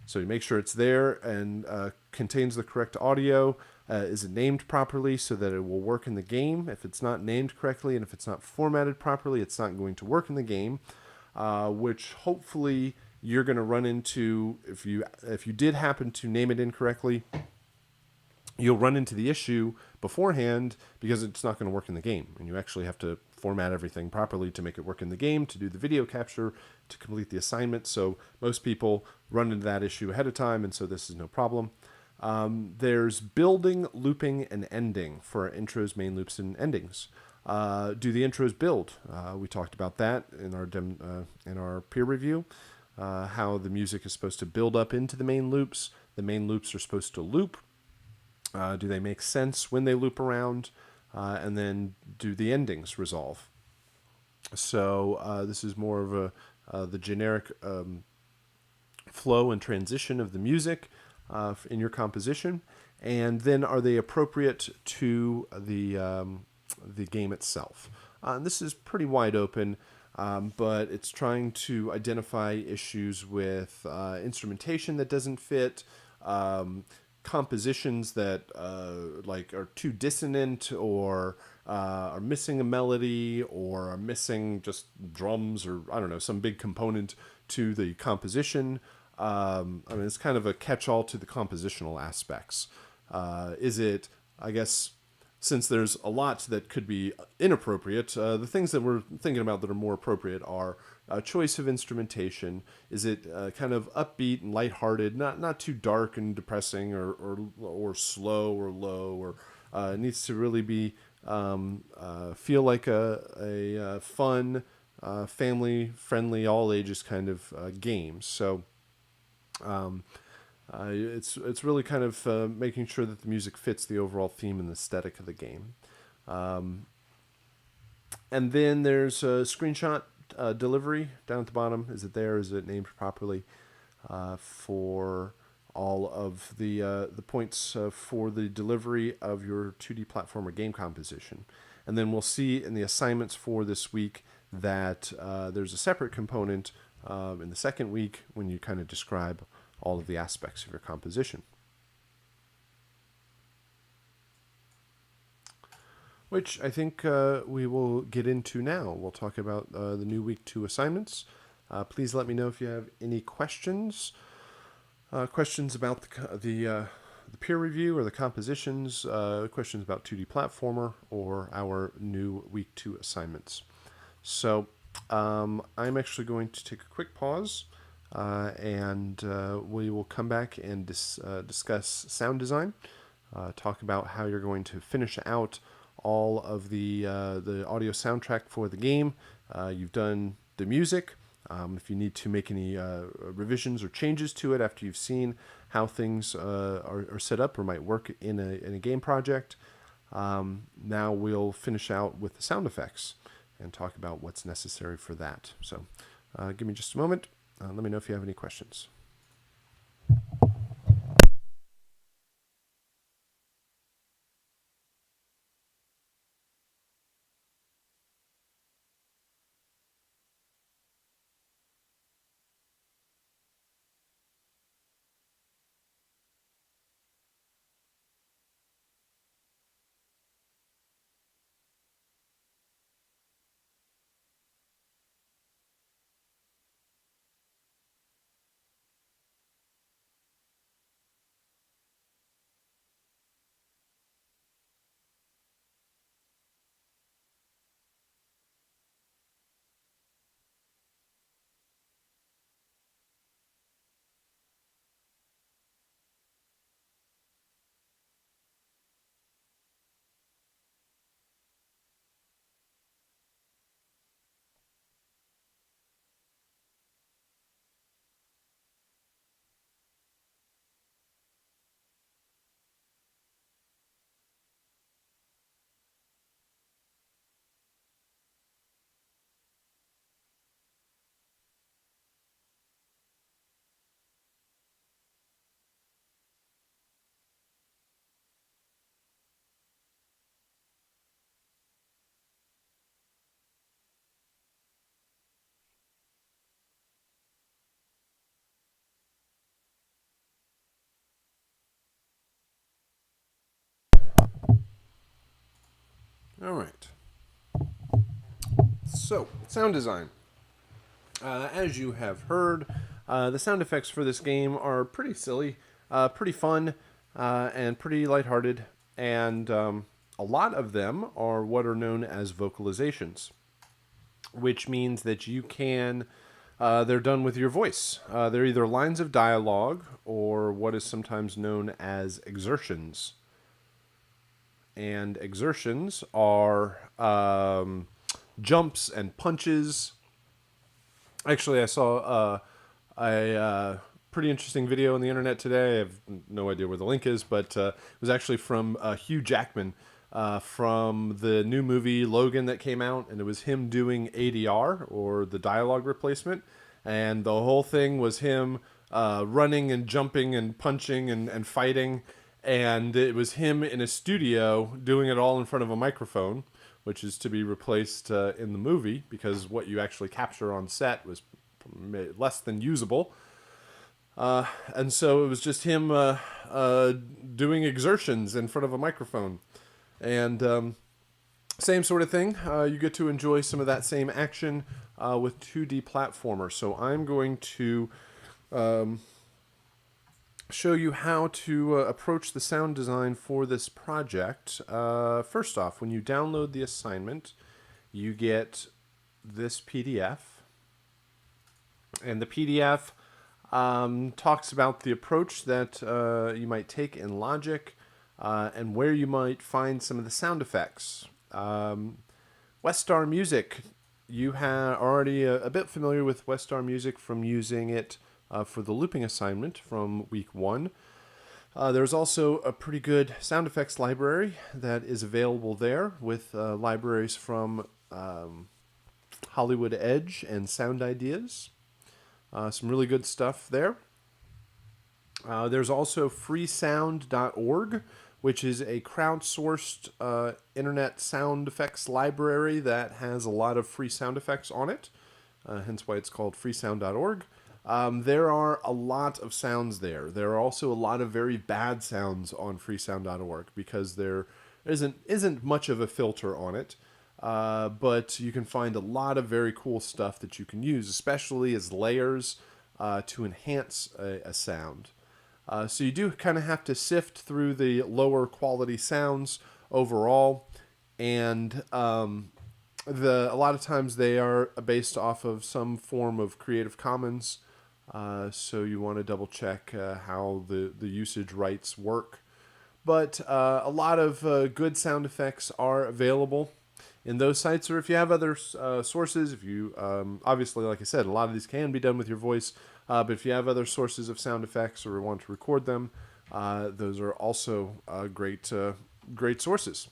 So you make sure it's there and contains the correct audio. Is it named properly so that it will work in the game? If it's not named correctly and if it's not formatted properly, it's not going to work in the game, which hopefully you're going to run into. If you did happen to name it incorrectly, you'll run into the issue beforehand because it's not going to work in the game. And you actually have to format everything properly to make it work in the game, to do the video capture, to complete the assignment. So most people run into that issue ahead of time, and so this is no problem. There's building, looping, and ending for intros, main loops, and endings. Do the intros build? We talked about that in our peer review, how the music is supposed to build up into the main loops. The main loops are supposed to loop. Do they make sense when they loop around? And then do the endings resolve? So this is more of the generic flow and transition of the music in your composition. and then are they appropriate to the game itself? This is pretty wide open, but it's trying to identify issues with instrumentation that doesn't fit, compositions that like are too dissonant, or are missing a melody, or are missing just drums, or I don't know, some big component to the composition. I mean, it's kind of a catch-all to the compositional aspects. Is it, I guess, since there's a lot that could be inappropriate, the things that we're thinking about that are more appropriate are choice of instrumentation. Is it kind of upbeat and lighthearted, not too dark and depressing, or slow or low, or it needs to really be feel like a fun, family-friendly, all ages kind of game. So it's really kind of making sure that the music fits the overall theme and aesthetic of the game. And then there's a screenshot delivery down at the bottom. Is it there? Is it named properly for all of the points for the delivery of your 2D platformer game composition? And then we'll see in the assignments for this week that there's a separate component in the second week when you kind of describe all of the aspects of your composition, which I think we will get into now. We'll talk about the new week 2 assignments. Please let me know if you have any questions. Questions about the peer review or the compositions, questions about 2D platformer or our new week 2 assignments. So I'm actually going to take a quick pause, and we will come back and discuss sound design, talk about how you're going to finish out all of the audio soundtrack for the game. You've done the music. If you need to make any revisions or changes to it after you've seen how things are set up or might work in a game project, now we'll finish out with the sound effects and talk about what's necessary for that. So give me just a moment. Let me know if you have any questions. All right. So, sound design. As you have heard, the sound effects for this game are pretty silly, pretty fun, and pretty lighthearted, and a lot of them are what are known as vocalizations, which means that you can, they're done with your voice. They're either lines of dialogue or what is sometimes known as exertions. And exertions are jumps and punches. Actually, I saw a pretty interesting video on the internet today. I have no idea where the link is, but it was actually from Hugh Jackman from the new movie Logan that came out, and it was him doing ADR, or the dialogue replacement, and the whole thing was him running and jumping and punching and fighting. And it was him in a studio doing it all in front of a microphone, which is to be replaced in the movie because what you actually capture on set was less than usable. And so it was just him doing exertions in front of a microphone. And same sort of thing. You get to enjoy some of that same action with 2D platformer. So I'm going to show you how to approach the sound design for this project. First off, when you download the assignment, you get this PDF. And the PDF talks about the approach that you might take in Logic and where you might find some of the sound effects. Westar Music, you are already a bit familiar with Westar Music from using it for the looping assignment from week 1. There's also a pretty good sound effects library that is available there with libraries from Hollywood Edge and Sound Ideas. Some really good stuff there. There's also freesound.org, which is a crowdsourced internet sound effects library that has a lot of free sound effects on it, hence why it's called freesound.org. There are a lot of sounds there. There are also a lot of very bad sounds on freesound.org because there isn't much of a filter on it. But you can find a lot of very cool stuff that you can use, especially as layers to enhance a sound. So you do kind of have to sift through the lower quality sounds overall, and a lot of times they are based off of some form of Creative Commons. So you want to double check how the usage rights work. But a lot of good sound effects are available in those sites, or if you have other sources, if you obviously, like I said, a lot of these can be done with your voice, but if you have other sources of sound effects or want to record them, those are also great sources.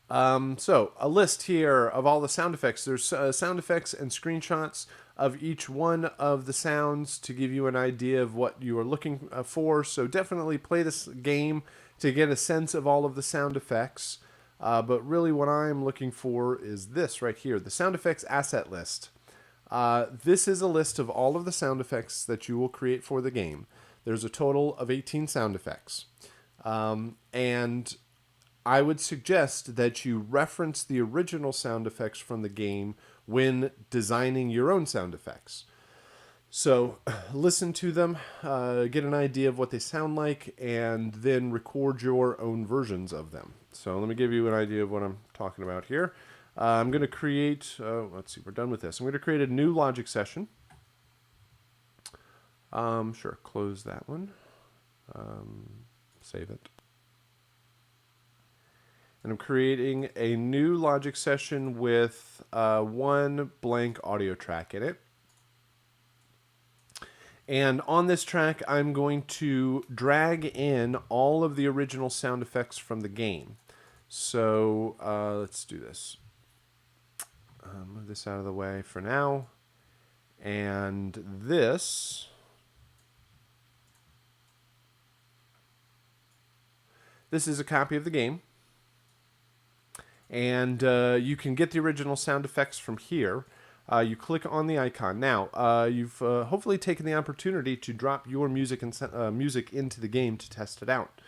So a list here of all the sound effects. There's sound effects and screenshots of each one of the sounds to give you an idea of what you are looking for. So definitely play this game to get a sense of all of the sound effects. But really what I'm looking for is this right here, the sound effects asset list. This is a list of all of the sound effects that you will create for the game. There's a total of 18 sound effects. And I would suggest that you reference the original sound effects from the game when designing your own sound effects. So listen to them, get an idea of what they sound like, and then record your own versions of them. So let me give you an idea of what I'm talking about here. I'm going to create, let's see, we're done with this. I'm going to create a new Logic session. Sure, close that one. Save it. And I'm creating a new Logic session with one blank audio track in it. And on this track, I'm going to drag in all of the original sound effects from the game. So let's do this. Move this out of the way for now. And this is a copy of the game. And you can get the original sound effects from here. You click on the icon. Now, you've hopefully taken the opportunity to drop your music into the game to test it out.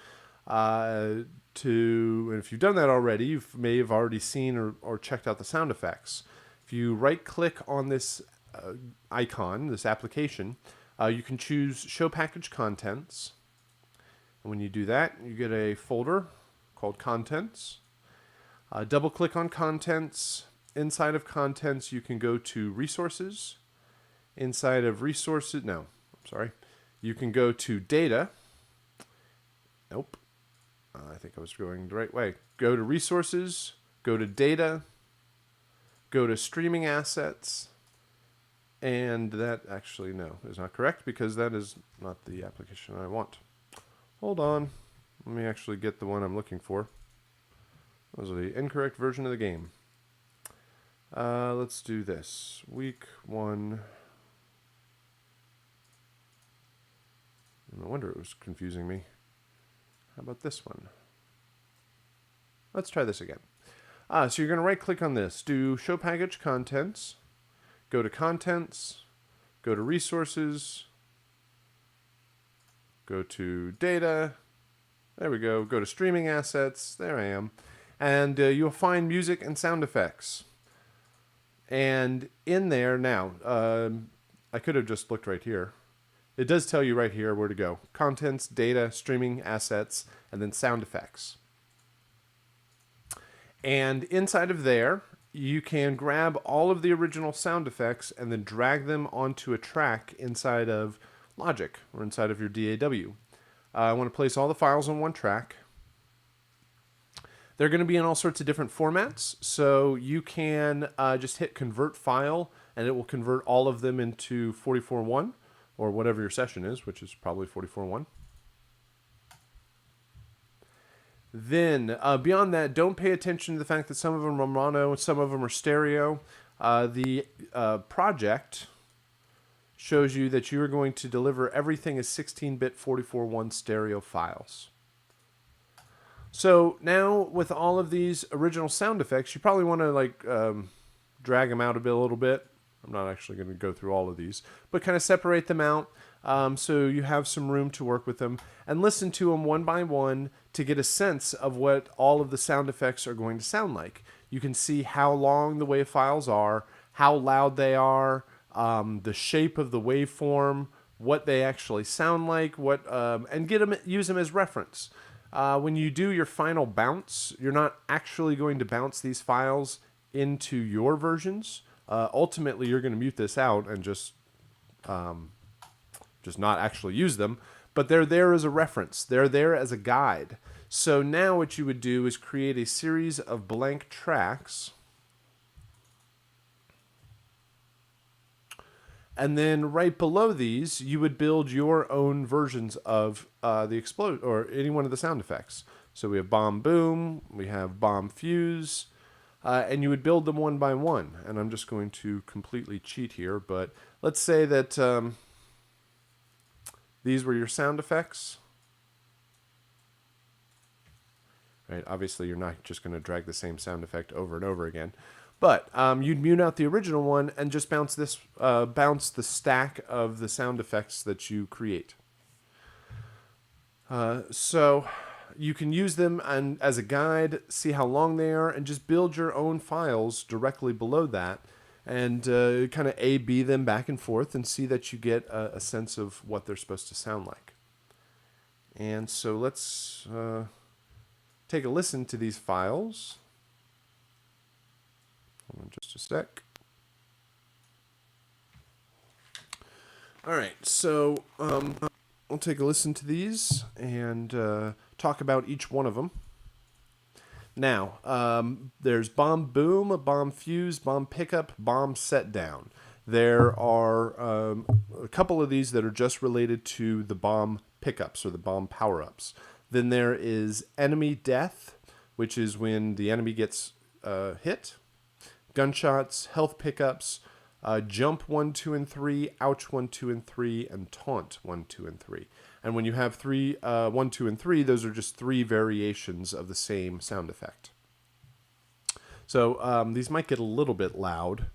And if you've done that already, you may have already seen or checked out the sound effects. If you right-click on this icon, this application, you can choose Show Package Contents. And when you do that, you get a folder called Contents. Double-click on Contents. Inside of Contents, you can go to Resources. Inside of Resources, you can go to Data. Nope. I think I was going the right way. Go to Resources, go to Data, go to Streaming Assets, and that actually, no, is not correct because that is not the application I want. Hold on. Let me actually get the one I'm looking for. That was the incorrect version of the game. Let's do this. Week 1. No wonder it was confusing me. How about this one? Let's try this again. So you're going to right-click on this, do Show Package Contents, go to Contents, go to Resources, go to Data, there we go, go to Streaming Assets, there I am, and you'll find Music and Sound Effects. And in there now, I could have just looked right here. It does tell you right here where to go. Contents, Data, Streaming Assets, and then Sound Effects. And inside of there, you can grab all of the original sound effects and then drag them onto a track inside of Logic or inside of your DAW. I want to place all the files on one track. They're going to be in all sorts of different formats, so you can just hit Convert File, and it will convert all of them into 44.1, or whatever your session is, which is probably 44.1. Then, beyond that, don't pay attention to the fact that some of them are mono, some of them are stereo. The project shows you that you are going to deliver everything as 16-bit 44.1 stereo files. So now, with all of these original sound effects, you probably want to drag them out a little bit. I'm not actually going to go through all of these, but kind of separate them out so you have some room to work with them and listen to them one by one to get a sense of what all of the sound effects are going to sound like. You can see how long the wave files are, how loud they are, the shape of the waveform, what they actually sound like, and use them as reference. When you do your final bounce, you're not actually going to bounce these files into your versions. Ultimately, you're going to mute this out and just not actually use them, but they're there as a reference. They're there as a guide. So now what you would do is create a series of blank tracks, and then right below these, you would build your own versions of the explode or any one of the sound effects. So we have bomb boom, we have bomb fuse, and you would build them one by one. And I'm just going to completely cheat here, but let's say that these were your sound effects. Right? Obviously, you're not just going to drag the same sound effect over and over again. But you'd mute out the original one and just bounce the stack of the sound effects that you create. So you can use them as a guide, see how long they are, and just build your own files directly below that, and kind of A/B them back and forth and see that you get a sense of what they're supposed to sound like. And so let's take a listen to these files. Hold on just a sec. All right, so we'll take a listen to these and talk about each one of them. Now, there's bomb boom, bomb fuse, bomb pickup, bomb set down. There are a couple of these that are just related to the bomb pickups or the bomb power-ups. Then there is enemy death, which is when the enemy gets hit. Gunshots, health pickups, jump 1, 2, and 3, ouch 1, 2, and 3, and taunt 1, 2, and 3. And when you have 1, 2, and 3, those are just 3 variations of the same sound effect. So these might get a little bit loud.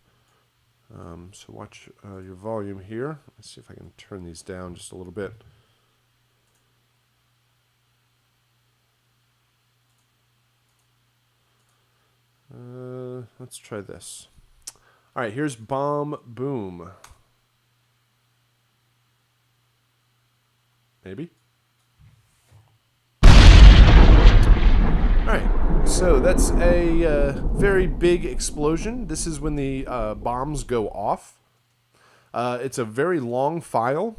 So watch your volume here. Let's see if I can turn these down just a little bit. Let's try this. All right, here's bomb boom. Maybe. All right, so that's a very big explosion. This is when the bombs go off. It's a very long file.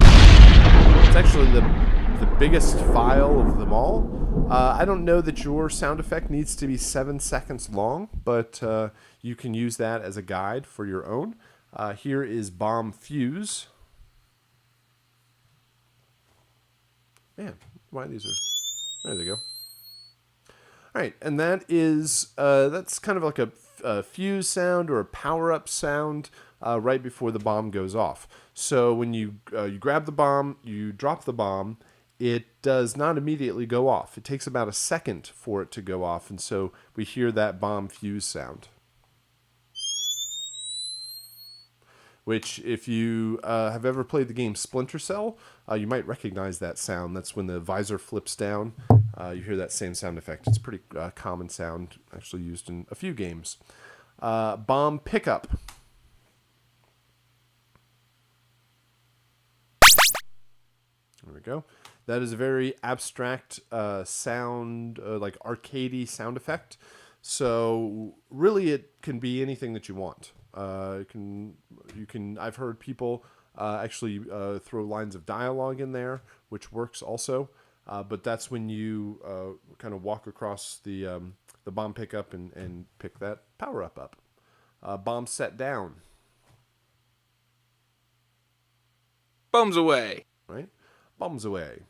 It's actually the biggest file of them all. I don't know that your sound effect needs to be 7 seconds long, but you can use that as a guide for your own. Here is bomb fuse. Man, why these are... There they go. All right, and that is that's kind of like a fuse sound or a power-up sound right before the bomb goes off. So when you grab the bomb, you drop the bomb, it does not immediately go off. It takes about a second for it to go off, and so we hear that bomb fuse sound. Which, if you have ever played the game Splinter Cell, you might recognize that sound. That's when the visor flips down. You hear that same sound effect. It's a pretty common sound, actually used in a few games. Bomb pickup. There we go. That is a very abstract sound, like arcadey sound effect. So really, it can be anything that you want. You can. I've heard people actually throw lines of dialogue in there, which works also. But that's when you kind of walk across the bomb pickup and pick that power up. Bomb set down. Bombs away. Right, bombs away.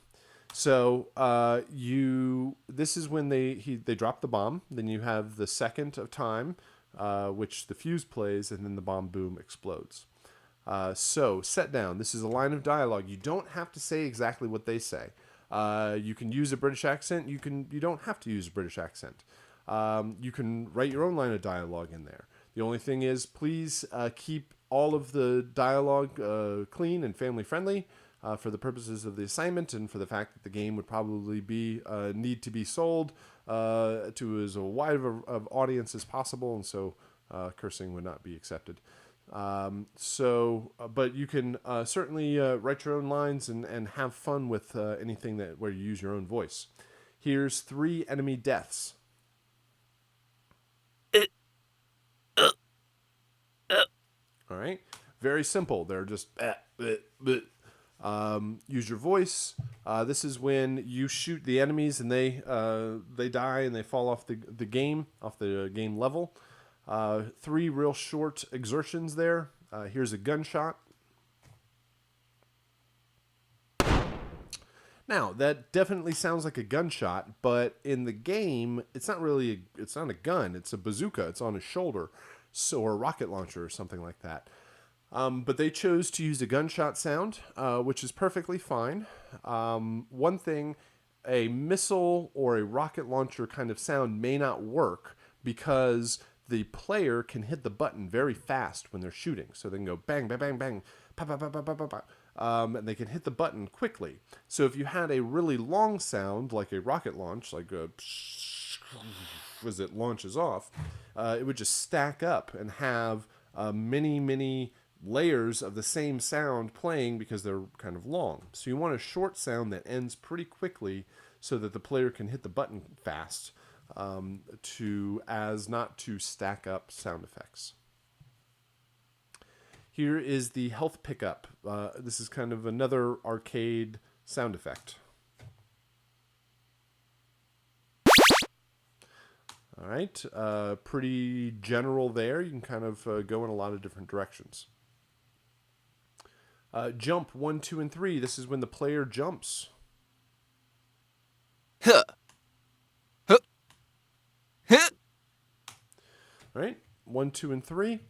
So this is when they drop the bomb. Then you have the second of time, which the fuse plays, and then the bomb boom explodes. So set down. This is a line of dialogue. You don't have to say exactly what they say. You can use a British accent. You don't have to use a British accent. You can write your own line of dialogue in there. The only thing is, please keep all of the dialogue clean and family friendly. For the purposes of the assignment and for the fact that the game would probably need to be sold to as wide of audience as possible, and so cursing would not be accepted. But you can certainly write your own lines and have fun with anything where you use your own voice. Here's 3 enemy deaths. All right, very simple. They're just use your voice. This is when you shoot the enemies and they die and they fall off the game level. 3 real short exertions there. Here's a gunshot. Now that definitely sounds like a gunshot, but in the game it's not a gun. It's a bazooka. It's on his shoulder, or a rocket launcher or something like that. But they chose to use a gunshot sound, which is perfectly fine. One thing, a missile or a rocket launcher kind of sound may not work because the player can hit the button very fast when they're shooting. So they can go bang, bang, bang, bang, pa, pa, pa, pa, pa, pa, pa. And they can hit the button quickly. So if you had a really long sound, like a rocket launch, like a as it launches off, it would just stack up and have many, many layers of the same sound playing because they're kind of long. So you want a short sound that ends pretty quickly so that the player can hit the button fast as not to stack up sound effects. Here is the health pickup. This is kind of another arcade sound effect. All right, pretty general there. You can kind of go in a lot of different directions. Jump 1, 2, and 3. This is when the player jumps. Huh. Huh. Huh. Right? 1, 2, and 3.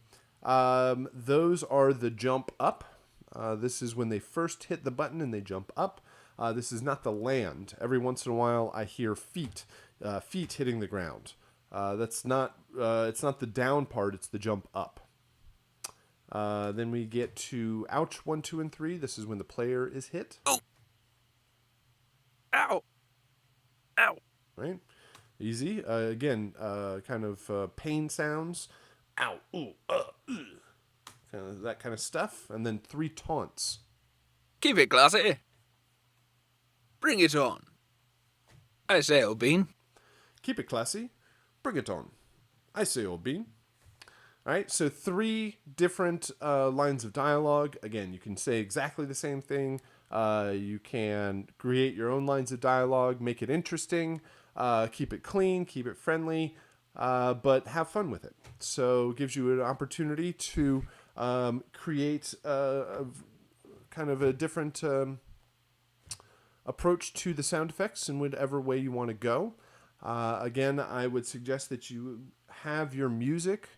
Those are the jump up. This is when they first hit the button and they jump up. This is not the land. Every once in a while I hear feet hitting the ground. It's not the down part, it's the jump up. Then we get to ouch 1, 2, and 3. This is when the player is hit. Oh. Ow. Ow. Right? Easy. Again, kind of pain sounds. Ow. Ooh. Kind of that kind of stuff. And then 3 taunts. Keep it classy. Bring it on. I say, old bean. Keep it classy. Bring it on. I say, old bean. All right, so 3 different lines of dialogue. Again, you can say exactly the same thing. You can create your own lines of dialogue, make it interesting, keep it clean, keep it friendly, but have fun with it. So it gives you an opportunity to create kind of a different approach to the sound effects in whatever way you want to go. Again, I would suggest that you have your music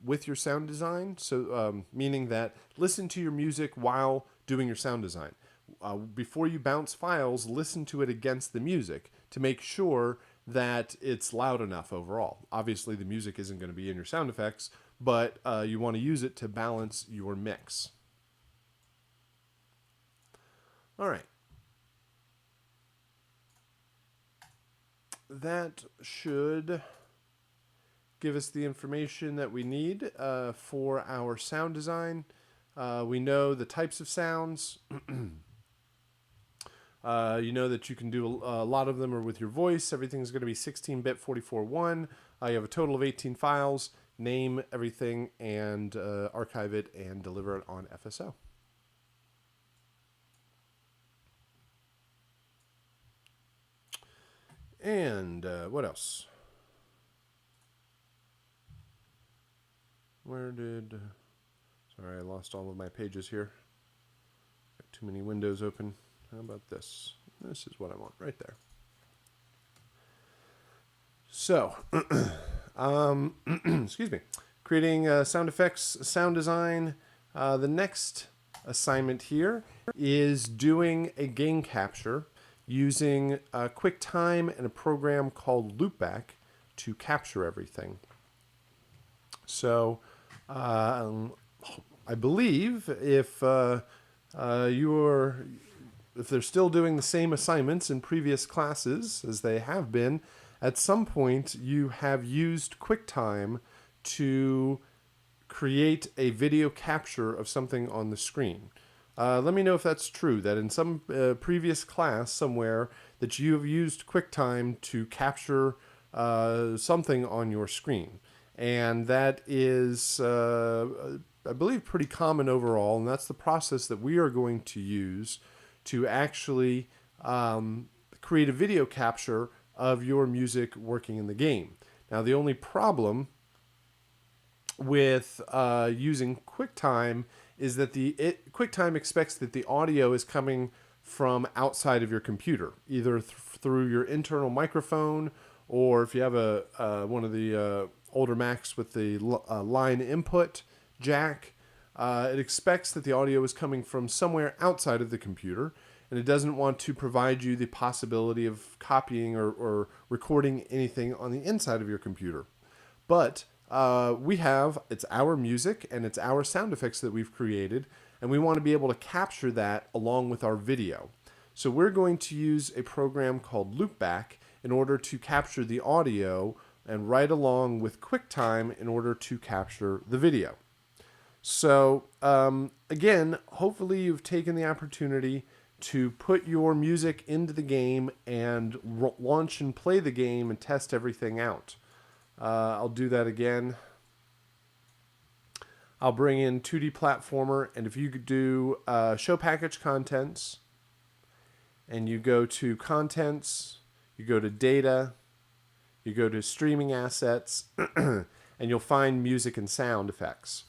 with your sound design, so meaning that listen to your music while doing your sound design. before you bounce files, listen to it against the music to make sure that it's loud enough overall. Obviously, the music isn't going to be in your sound effects, but you want to use it to balance your mix. All right. That should give us the information that we need for our sound design. We know the types of sounds. You know that you can do a lot of them are with your voice. Everything's going to be 16-bit 44.1. You have a total of 18 files. Name everything and archive it and deliver it on FSO. And what else? Sorry, I lost all of my pages here. Got too many windows open. How about this? This is what I want right there. So, excuse me. Creating sound effects, sound design. The next assignment here is doing a gain capture using QuickTime and a program called Loopback to capture everything. So, I believe if they're still doing the same assignments in previous classes as they have been, at some point you have used QuickTime to create a video capture of something on the screen. Let me know if that's true, that in some previous class somewhere that you have used QuickTime to capture something on your screen. And that is, I believe, pretty common overall, and that's the process that we are going to use to actually create a video capture of your music working in the game. Now, the only problem with using QuickTime is that QuickTime expects that the audio is coming from outside of your computer, either through your internal microphone, or if you have one of the older Macs with the line input jack, it expects that the audio is coming from somewhere outside of the computer, and it doesn't want to provide you the possibility of copying or recording anything on the inside of your computer. But it's our music and it's our sound effects that we've created, and we want to be able to capture that along with our video. So we're going to use a program called Loopback in order to capture the audio and right along with QuickTime in order to capture the video. So again, hopefully you've taken the opportunity to put your music into the game and launch and play the game and test everything out. I'll do that again. I'll bring in 2D platformer, and if you could do show package contents, and you go to contents, you go to data, you go to streaming assets, and you'll find music and sound effects.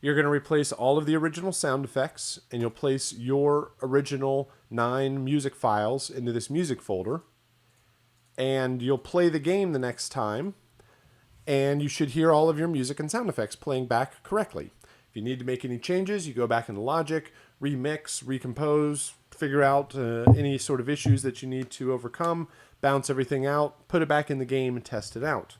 You're going to replace all of the original sound effects, and you'll place your original 9 music files into this music folder, and you'll play the game the next time, and you should hear all of your music and sound effects playing back correctly. If you need to make any changes, you go back into Logic, remix, recompose, figure out any sort of issues that you need to overcome, bounce everything out, put it back in the game, and test it out.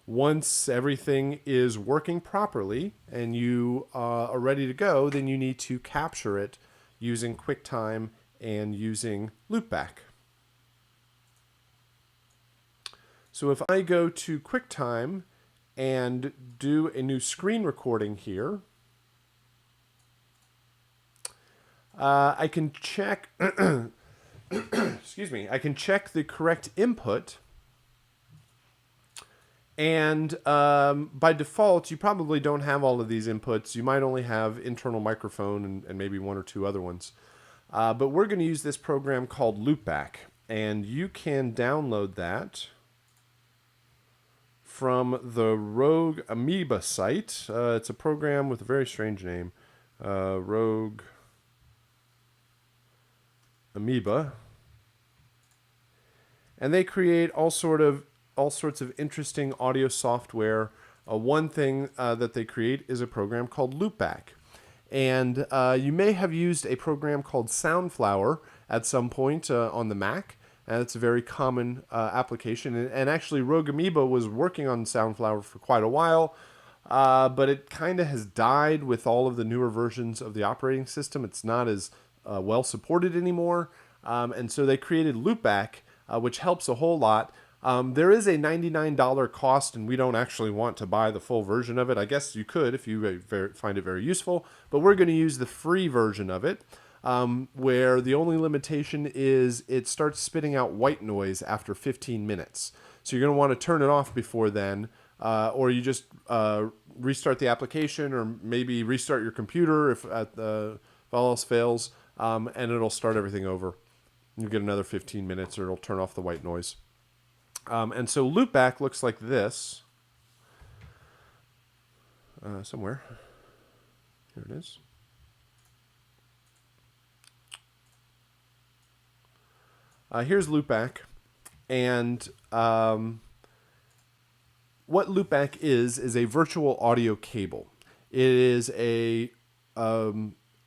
Once everything is working properly and you are ready to go, then you need to capture it using QuickTime and using Loopback. So if I go to QuickTime and do a new screen recording here, I can check, excuse me, I can check the correct input. And by default, you probably don't have all of these inputs. You might only have internal microphone and maybe 1 or 2 other ones. But we're going to use this program called Loopback. And you can download that from the Rogue Amoeba site. It's a program with a very strange name. Rogue Amoeba. And they create all sorts of interesting audio software. One thing that they create is a program called Loopback. And you may have used a program called Soundflower at some point on the Mac. And it's a very common application. And actually, Rogue Amoeba was working on Soundflower for quite a while. But it kind of has died with all of the newer versions of the operating system. It's not as well supported anymore. And so they created Loopback, which helps a whole lot. There is a $99 cost, and we don't actually want to buy the full version of it. I guess you could if you find it very useful, but we're going to use the free version of it, where the only limitation is it starts spitting out white noise after 15 minutes. So you're going to want to turn it off before then, or you just restart the application, or maybe restart your computer if all else fails, and it'll start everything over. You get another 15 minutes, or it'll turn off the white noise. And so Loopback looks like this. Somewhere. Here it is. Here's Loopback. And what Loopback is a virtual audio cable. It is a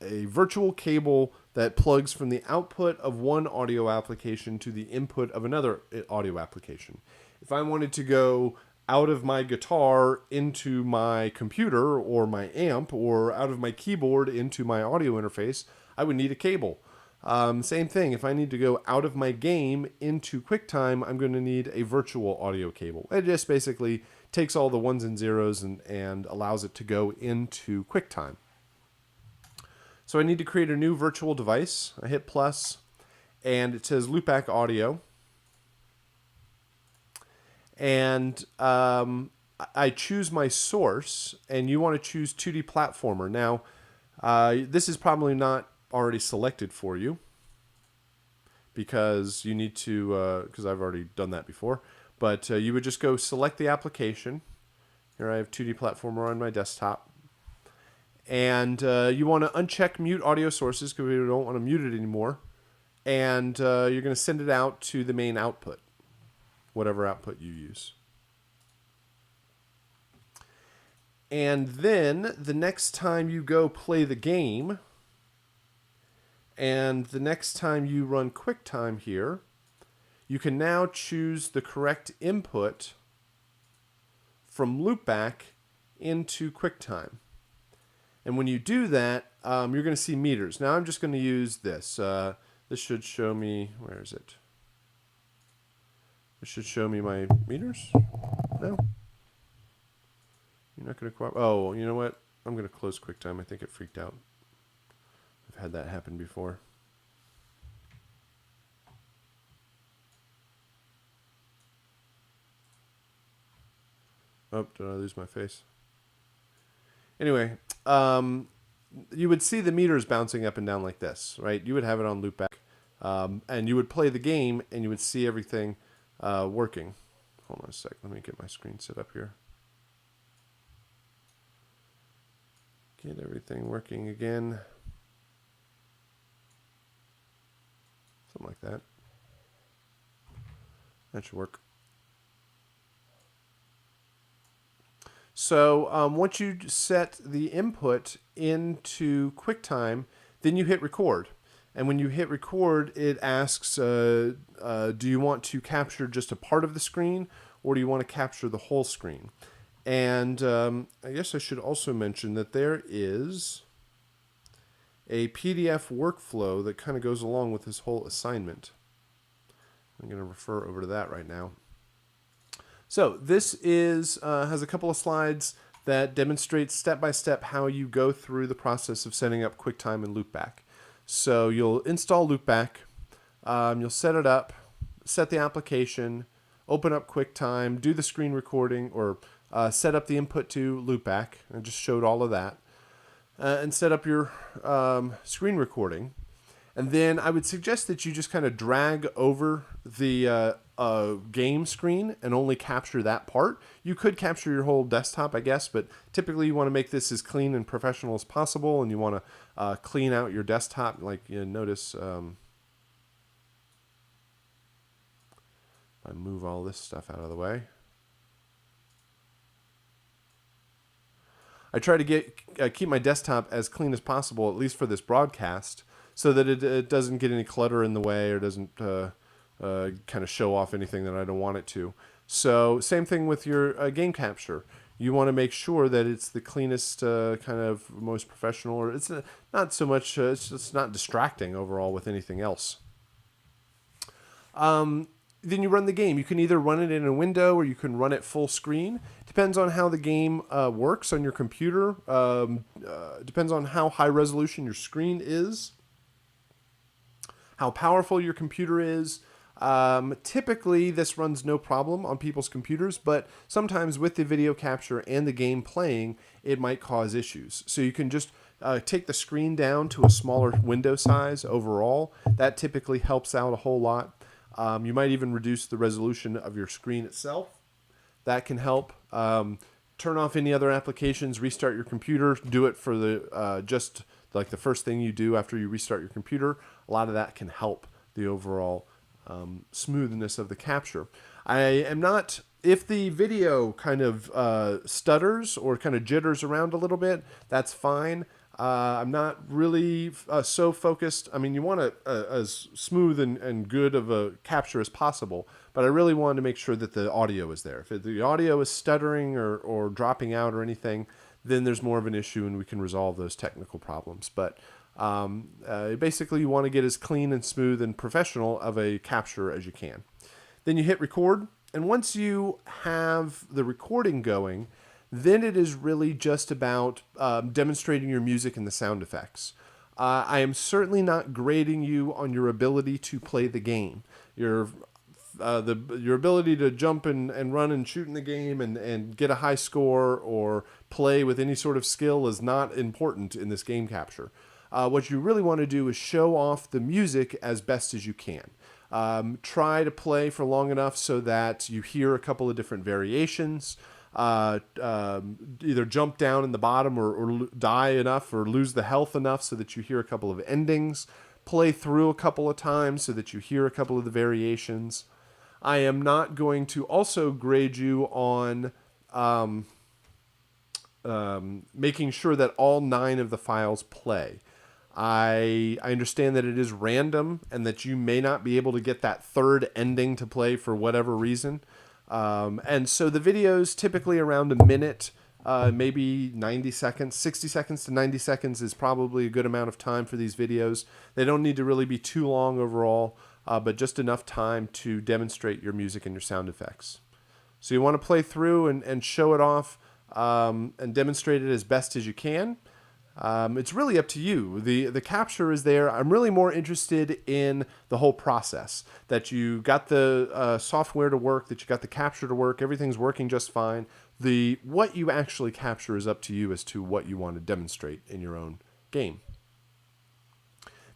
virtual cable that plugs from the output of one audio application to the input of another audio application. If I wanted to go out of my guitar into my computer or my amp, or out of my keyboard into my audio interface, I would need a cable. Same thing, if I need to go out of my game into QuickTime, I'm going to need a virtual audio cable. It just basically takes all the ones and zeros and allows it to go into QuickTime. So I need to create a new virtual device. I hit plus, and it says Loopback Audio. And I choose my source, and you want to choose 2D Platformer. Now, this is probably not already selected for you, because you need to, because I've already done that before. But you would just go select the application. Here I have 2D Platformer on my desktop. And you want to uncheck mute audio sources because we don't want to mute it anymore. And you're going to send it out to the main output, whatever output you use. And then the next time you go play the game, and the next time you run QuickTime here, you can now choose the correct input from Loopback into QuickTime. And when you do that, you're going to see meters. Now I'm just going to use this. This should show me, where is it? This should show me my meters. No? You're not going to cooperate? Oh, you know what? I'm going to close QuickTime. I think it freaked out. I've had that happen before. Oh, did I lose my face? Anyway, you would see the meters bouncing up and down like this, right? You would have it on Loopback, and you would play the game, and you would see everything working. Hold on a sec. Let me get my screen set up here. Get everything working again. Something like that. That should work. So once you set the input into QuickTime, then you hit record. And when you hit record, it asks, do you want to capture just a part of the screen, or do you want to capture the whole screen? And I guess I should also mention that there is a PDF workflow that kind of goes along with this whole assignment. I'm going to refer over to that right now. So this is has a couple of slides that demonstrate step-by-step how you go through the process of setting up QuickTime and Loopback. So you'll install Loopback, you'll set it up, set the application, open up QuickTime, do the screen recording, or set up the input to Loopback. I just showed all of that. And set up your screen recording. And then I would suggest that you just kind of drag over the game screen and only capture that part. You could capture your whole desktop, I guess, but typically you want to make this as clean and professional as possible, and you want to clean out your desktop. Like you notice, I move all this stuff out of the way. I try to keep my desktop as clean as possible, at least for this broadcast, so that it doesn't get any clutter in the way or doesn't kind of show off anything that I don't want it to. So same thing with your game capture. You want to make sure that it's the cleanest, kind of most professional, or it's not so much, it's just not distracting overall with anything else. Then you run the game. You can either run it in a window or you can run it full screen. Depends on how the game works on your computer. Depends on how high resolution your screen is, how powerful your computer is. Typically, this runs no problem on people's computers, but sometimes with the video capture and the game playing, it might cause issues. So you can just take the screen down to a smaller window size overall. That typically helps out a whole lot. You might even reduce the resolution of your screen itself. That can help. Turn off any other applications, restart your computer, do it for the just like the first thing you do after you restart your computer. A lot of that can help the overall smoothness of the capture. I am not, if the video kind of stutters or kind of jitters around a little bit, that's fine. I'm not really so focused. I mean, you want as smooth and good of a capture as possible, but I really wanted to make sure that the audio is there. If the audio is stuttering or dropping out or anything, then there's more of an issue and we can resolve those technical problems. But basically, you want to get as clean and smooth and professional of a capture as you can. Then you hit record, and once you have the recording going, then it is really just about demonstrating your music and the sound effects. I am certainly not grading you on your ability to play the game. Your ability to jump and run and shoot in the game and get a high score or play with any sort of skill is not important in this game capture. What you really want to do is show off the music as best as you can. Try to play for long enough so that you hear a couple of different variations. Either jump down in the bottom or die enough or lose the health enough so that you hear a couple of endings. Play through a couple of times so that you hear a couple of the variations. I am not going to also grade you on making sure that all 9 of the files play. I understand that it is random and that you may not be able to get that third ending to play for whatever reason. And so the video's typically around a minute, maybe 90 seconds, 60 seconds to 90 seconds is probably a good amount of time for these videos. They don't need to really be too long overall, but just enough time to demonstrate your music and your sound effects. So you want to play through and show it off, and demonstrate it as best as you can. It's really up to you. The capture is there. I'm really more interested in the whole process, that you got the software to work, that you got the capture to work, everything's working just fine. What you actually capture is up to you as to what you want to demonstrate in your own game.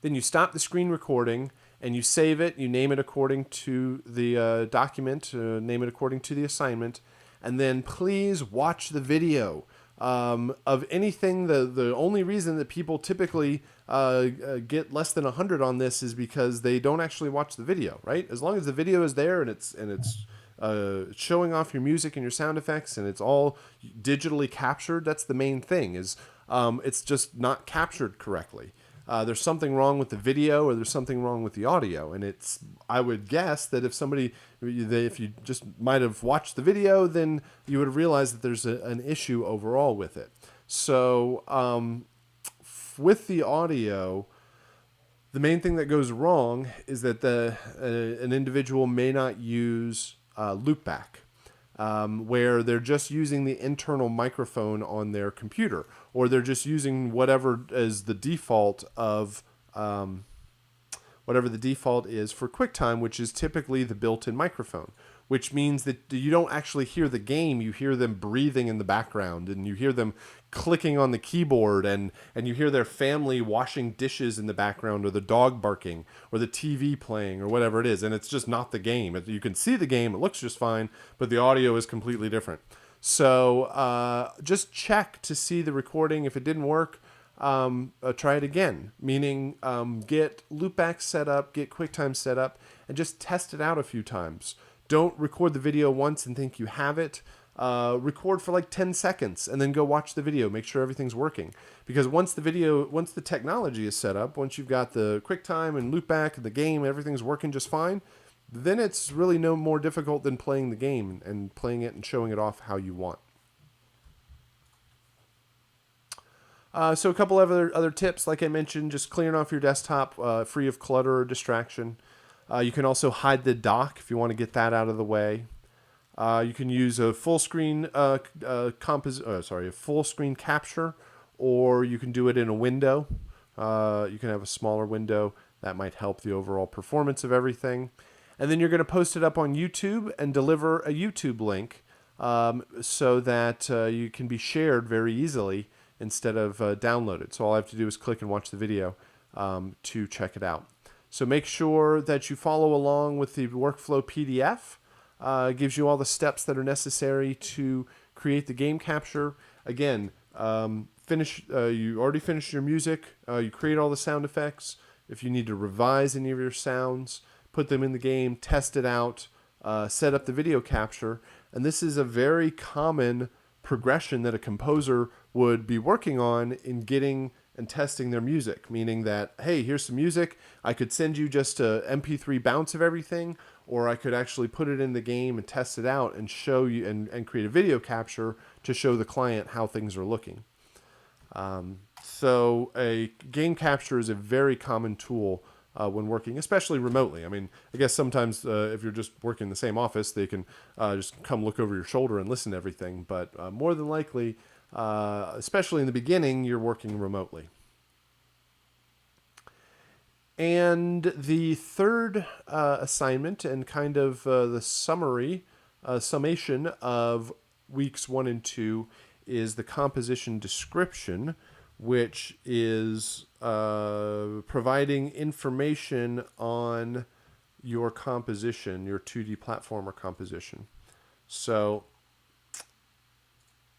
Then you stop the screen recording and you save it. You name it according to the document, name it according to the assignment, and then please watch the video. Of anything, the only reason that people typically get less than 100 on this is because they don't actually watch the video, right? As long as the video is there and it's showing off your music and your sound effects and it's all digitally captured, that's the main thing. It's just not captured correctly. There's something wrong with the video or there's something wrong with the audio, and I would guess that if you just might have watched the video, then you would have realized that there's an issue overall with it. So with the audio, the main thing that goes wrong is that an individual may not use loopback. Where they're just using the internal microphone on their computer, or they're just using whatever is the default of whatever the default is for QuickTime, which is typically the built-in microphone, which means that you don't actually hear the game. You hear them breathing in the background, and you hear them clicking on the keyboard, and you hear their family washing dishes in the background, or the dog barking, or the TV playing, or whatever it is. And it's just not the game. You can see the game. It looks just fine, but the audio is completely different. So just check to see the recording. If it didn't work, try it again, meaning get loopback set up, get QuickTime set up, and just test it out a few times. Don't record the video once and think you have it. record for like 10 seconds and then go watch the video, make sure everything's working. Because once the technology is set up, once you've got the QuickTime and loopback and the game, everything's working just fine, then it's really no more difficult than playing the game and playing it and showing it off how you want. So a couple of other tips, like I mentioned, just clearing off your desktop free of clutter or distraction. You can also hide the dock if you want to get that out of the way. You can use a full screen a full screen capture, or you can do it in a window. You can have a smaller window. That might help the overall performance of everything. And then you're going to post it up on YouTube and deliver a YouTube link so that you can be shared very easily instead of downloaded. So all I have to do is click and watch the video to check it out. So make sure that you follow along with the workflow PDF. It gives you all the steps that are necessary to create the game capture. Again, you already finished your music. You create all the sound effects. If you need to revise any of your sounds, put them in the game, test it out, set up the video capture. And this is a very common progression that a composer would be working on in getting and testing their music, meaning that, hey, here's some music. I could send you just a MP3 bounce of everything, or I could actually put it in the game and test it out and show you and create a video capture to show the client how things are looking. So a game capture is a very common tool when working, especially remotely. I mean, I guess sometimes if you're just working in the same office, they can just come look over your shoulder and listen to everything. But more than likely, especially in the beginning, you're working remotely. And the third assignment and kind of the summation of weeks 1 and 2 is the composition description, which is providing information on your composition, your 2D platformer composition. So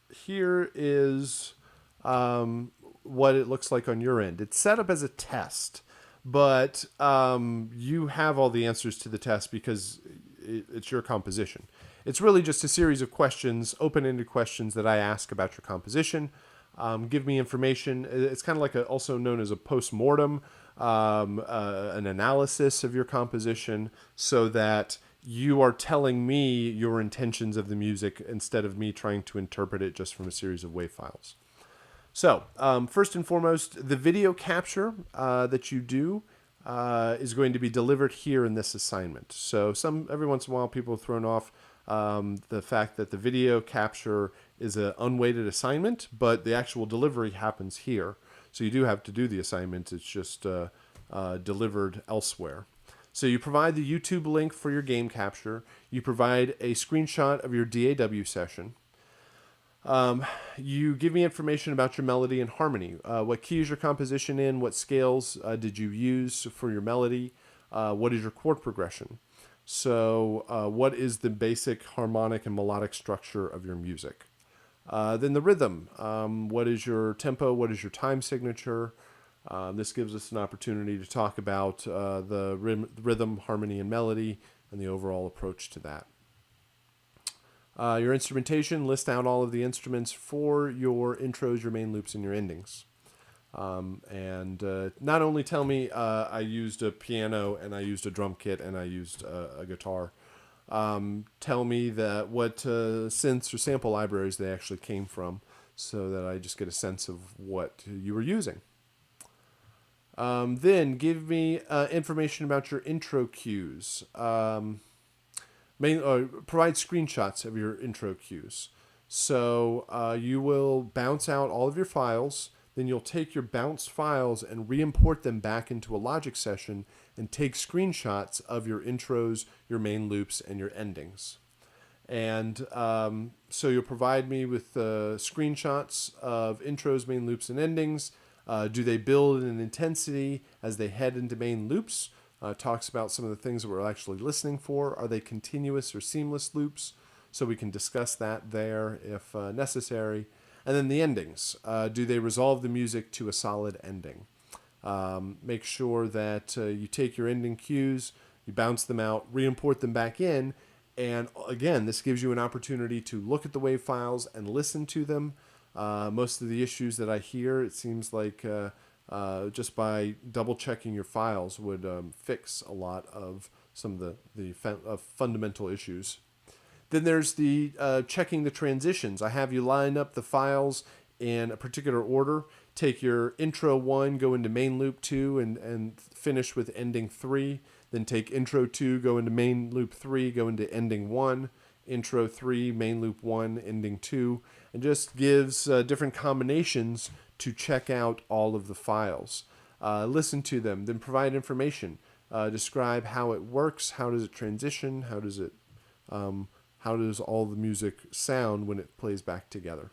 here is what it looks like on your end. It's set up as a test, but you have all the answers to the test because it's your composition. It's really just a series of questions, open-ended questions that I ask about your composition. Give me information. It's kind of like also known as a post-mortem, an analysis of your composition, so that you are telling me your intentions of the music instead of me trying to interpret it just from a series of WAV files. So first and foremost, the video capture that you do is going to be delivered here in this assignment. So every once in a while people have thrown off the fact that the video capture is an unweighted assignment, but the actual delivery happens here. So you do have to do the assignment. It's just delivered elsewhere. So you provide the YouTube link for your game capture. You provide a screenshot of your DAW session. You give me information about your melody and harmony. What key is your composition in? What scales did you use for your melody? What is your chord progression? So what is the basic harmonic and melodic structure of your music? Then the rhythm. What is your tempo? What is your time signature? This gives us an opportunity to talk about the rhythm, harmony, and melody, and the overall approach to that. Your instrumentation, list out all of the instruments for your intros, your main loops, and your endings. And not only tell me I used a piano and I used a drum kit and I used a guitar. Tell me that what synths or sample libraries they actually came from, so that I just get a sense of what you were using. Then give me information about your intro cues. Provide screenshots of your intro cues. So you will bounce out all of your files. Then you'll take your bounced files and re-import them back into a Logic session and take screenshots of your intros, your main loops, and your endings. And so you'll provide me with screenshots of intros, main loops, and endings. Do they build in intensity as they head into main loops? Talks about some of the things that we're actually listening for. Are they continuous or seamless loops? So we can discuss that there if necessary. And then the endings. Do they resolve the music to a solid ending? Make sure that you take your ending cues, you bounce them out, re-import them back in, And again, this gives you an opportunity to look at the WAV files and listen to them. Most of the issues that I hear, it seems like just by double checking your files would fix a lot of some of the fundamental issues. Then there's the checking the transitions. I have you line up the files in a particular order. Take your intro 1, go into main loop 2, and finish with ending 3. Then take intro 2, go into main loop 3, go into ending 1, intro 3, main loop 1, ending 2, and just gives different combinations to check out all of the files. Listen to them, then provide information. Describe how it works, how does it transition, how does all the music sound when it plays back together.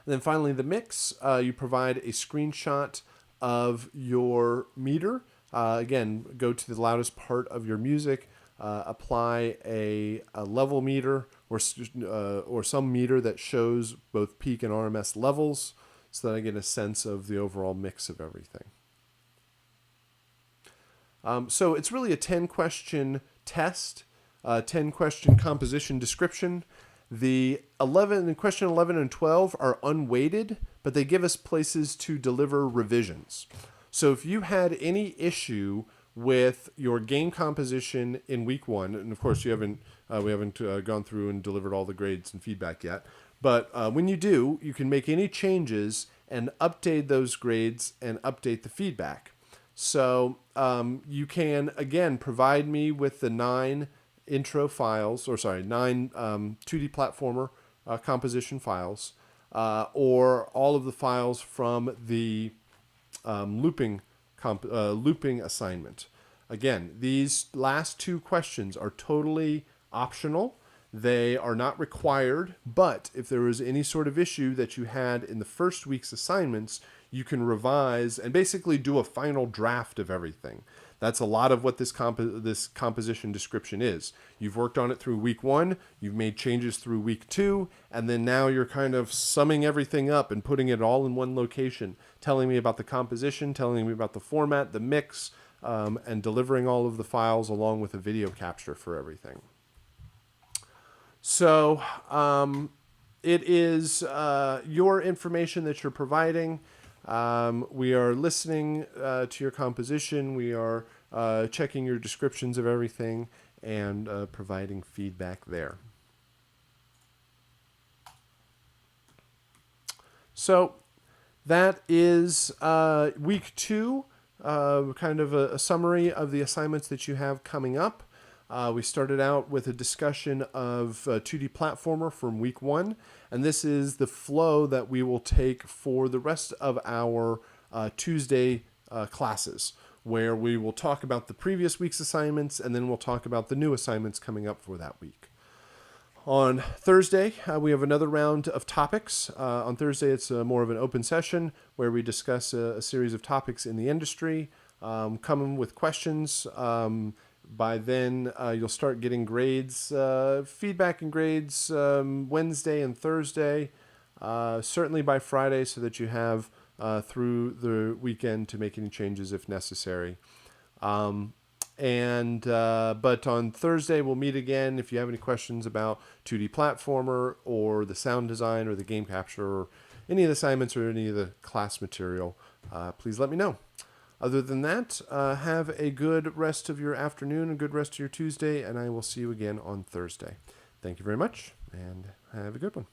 And then finally, the mix. You provide a screenshot of your meter. Again, go to the loudest part of your music, apply a level meter or some meter that shows both peak and RMS levels so that I get a sense of the overall mix of everything. So it's really a 10-question test, 10-question composition description. The question 11 and 12 are unweighted, but they give us places to deliver revisions. So if you had any issue with your game composition in week 1, and of course we haven't gone through and delivered all the grades and feedback yet, but when you do, you can make any changes and update those grades and update the feedback. So you can, again, provide me with the 9 intro files, 9 2D platformer composition files, or all of the files from the looping assignment. Again, these last 2 questions are totally optional. They are not required, but if there was any sort of issue that you had in the first week's assignments, you can revise and basically do a final draft of everything. That's a lot of what this composition description is. You've worked on it through week 1, you've made changes through week 2, and then now you're kind of summing everything up and putting it all in one location, telling me about the composition, telling me about the format, the mix, and delivering all of the files along with a video capture for everything. So it is your information that you're providing. We are listening to your composition. We are checking your descriptions of everything and providing feedback there. So that is week 2, kind of a summary of the assignments that you have coming up. We started out with a discussion of 2D platformer from week 1, and this is the flow that we will take for the rest of our Tuesday classes, where we will talk about the previous week's assignments, and then we'll talk about the new assignments coming up for that week. On Thursday, we have another round of topics. On Thursday, it's more of an open session where we discuss a series of topics in the industry, come with questions. By then, you'll start getting grades, feedback and grades Wednesday and Thursday, certainly by Friday, so that you have through the weekend to make any changes if necessary. But on Thursday, we'll meet again. If you have any questions about 2D platformer or the sound design or the game capture or any of the assignments or any of the class material, please let me know. Other than that, have a good rest of your afternoon, a good rest of your Tuesday, and I will see you again on Thursday. Thank you very much, and have a good one.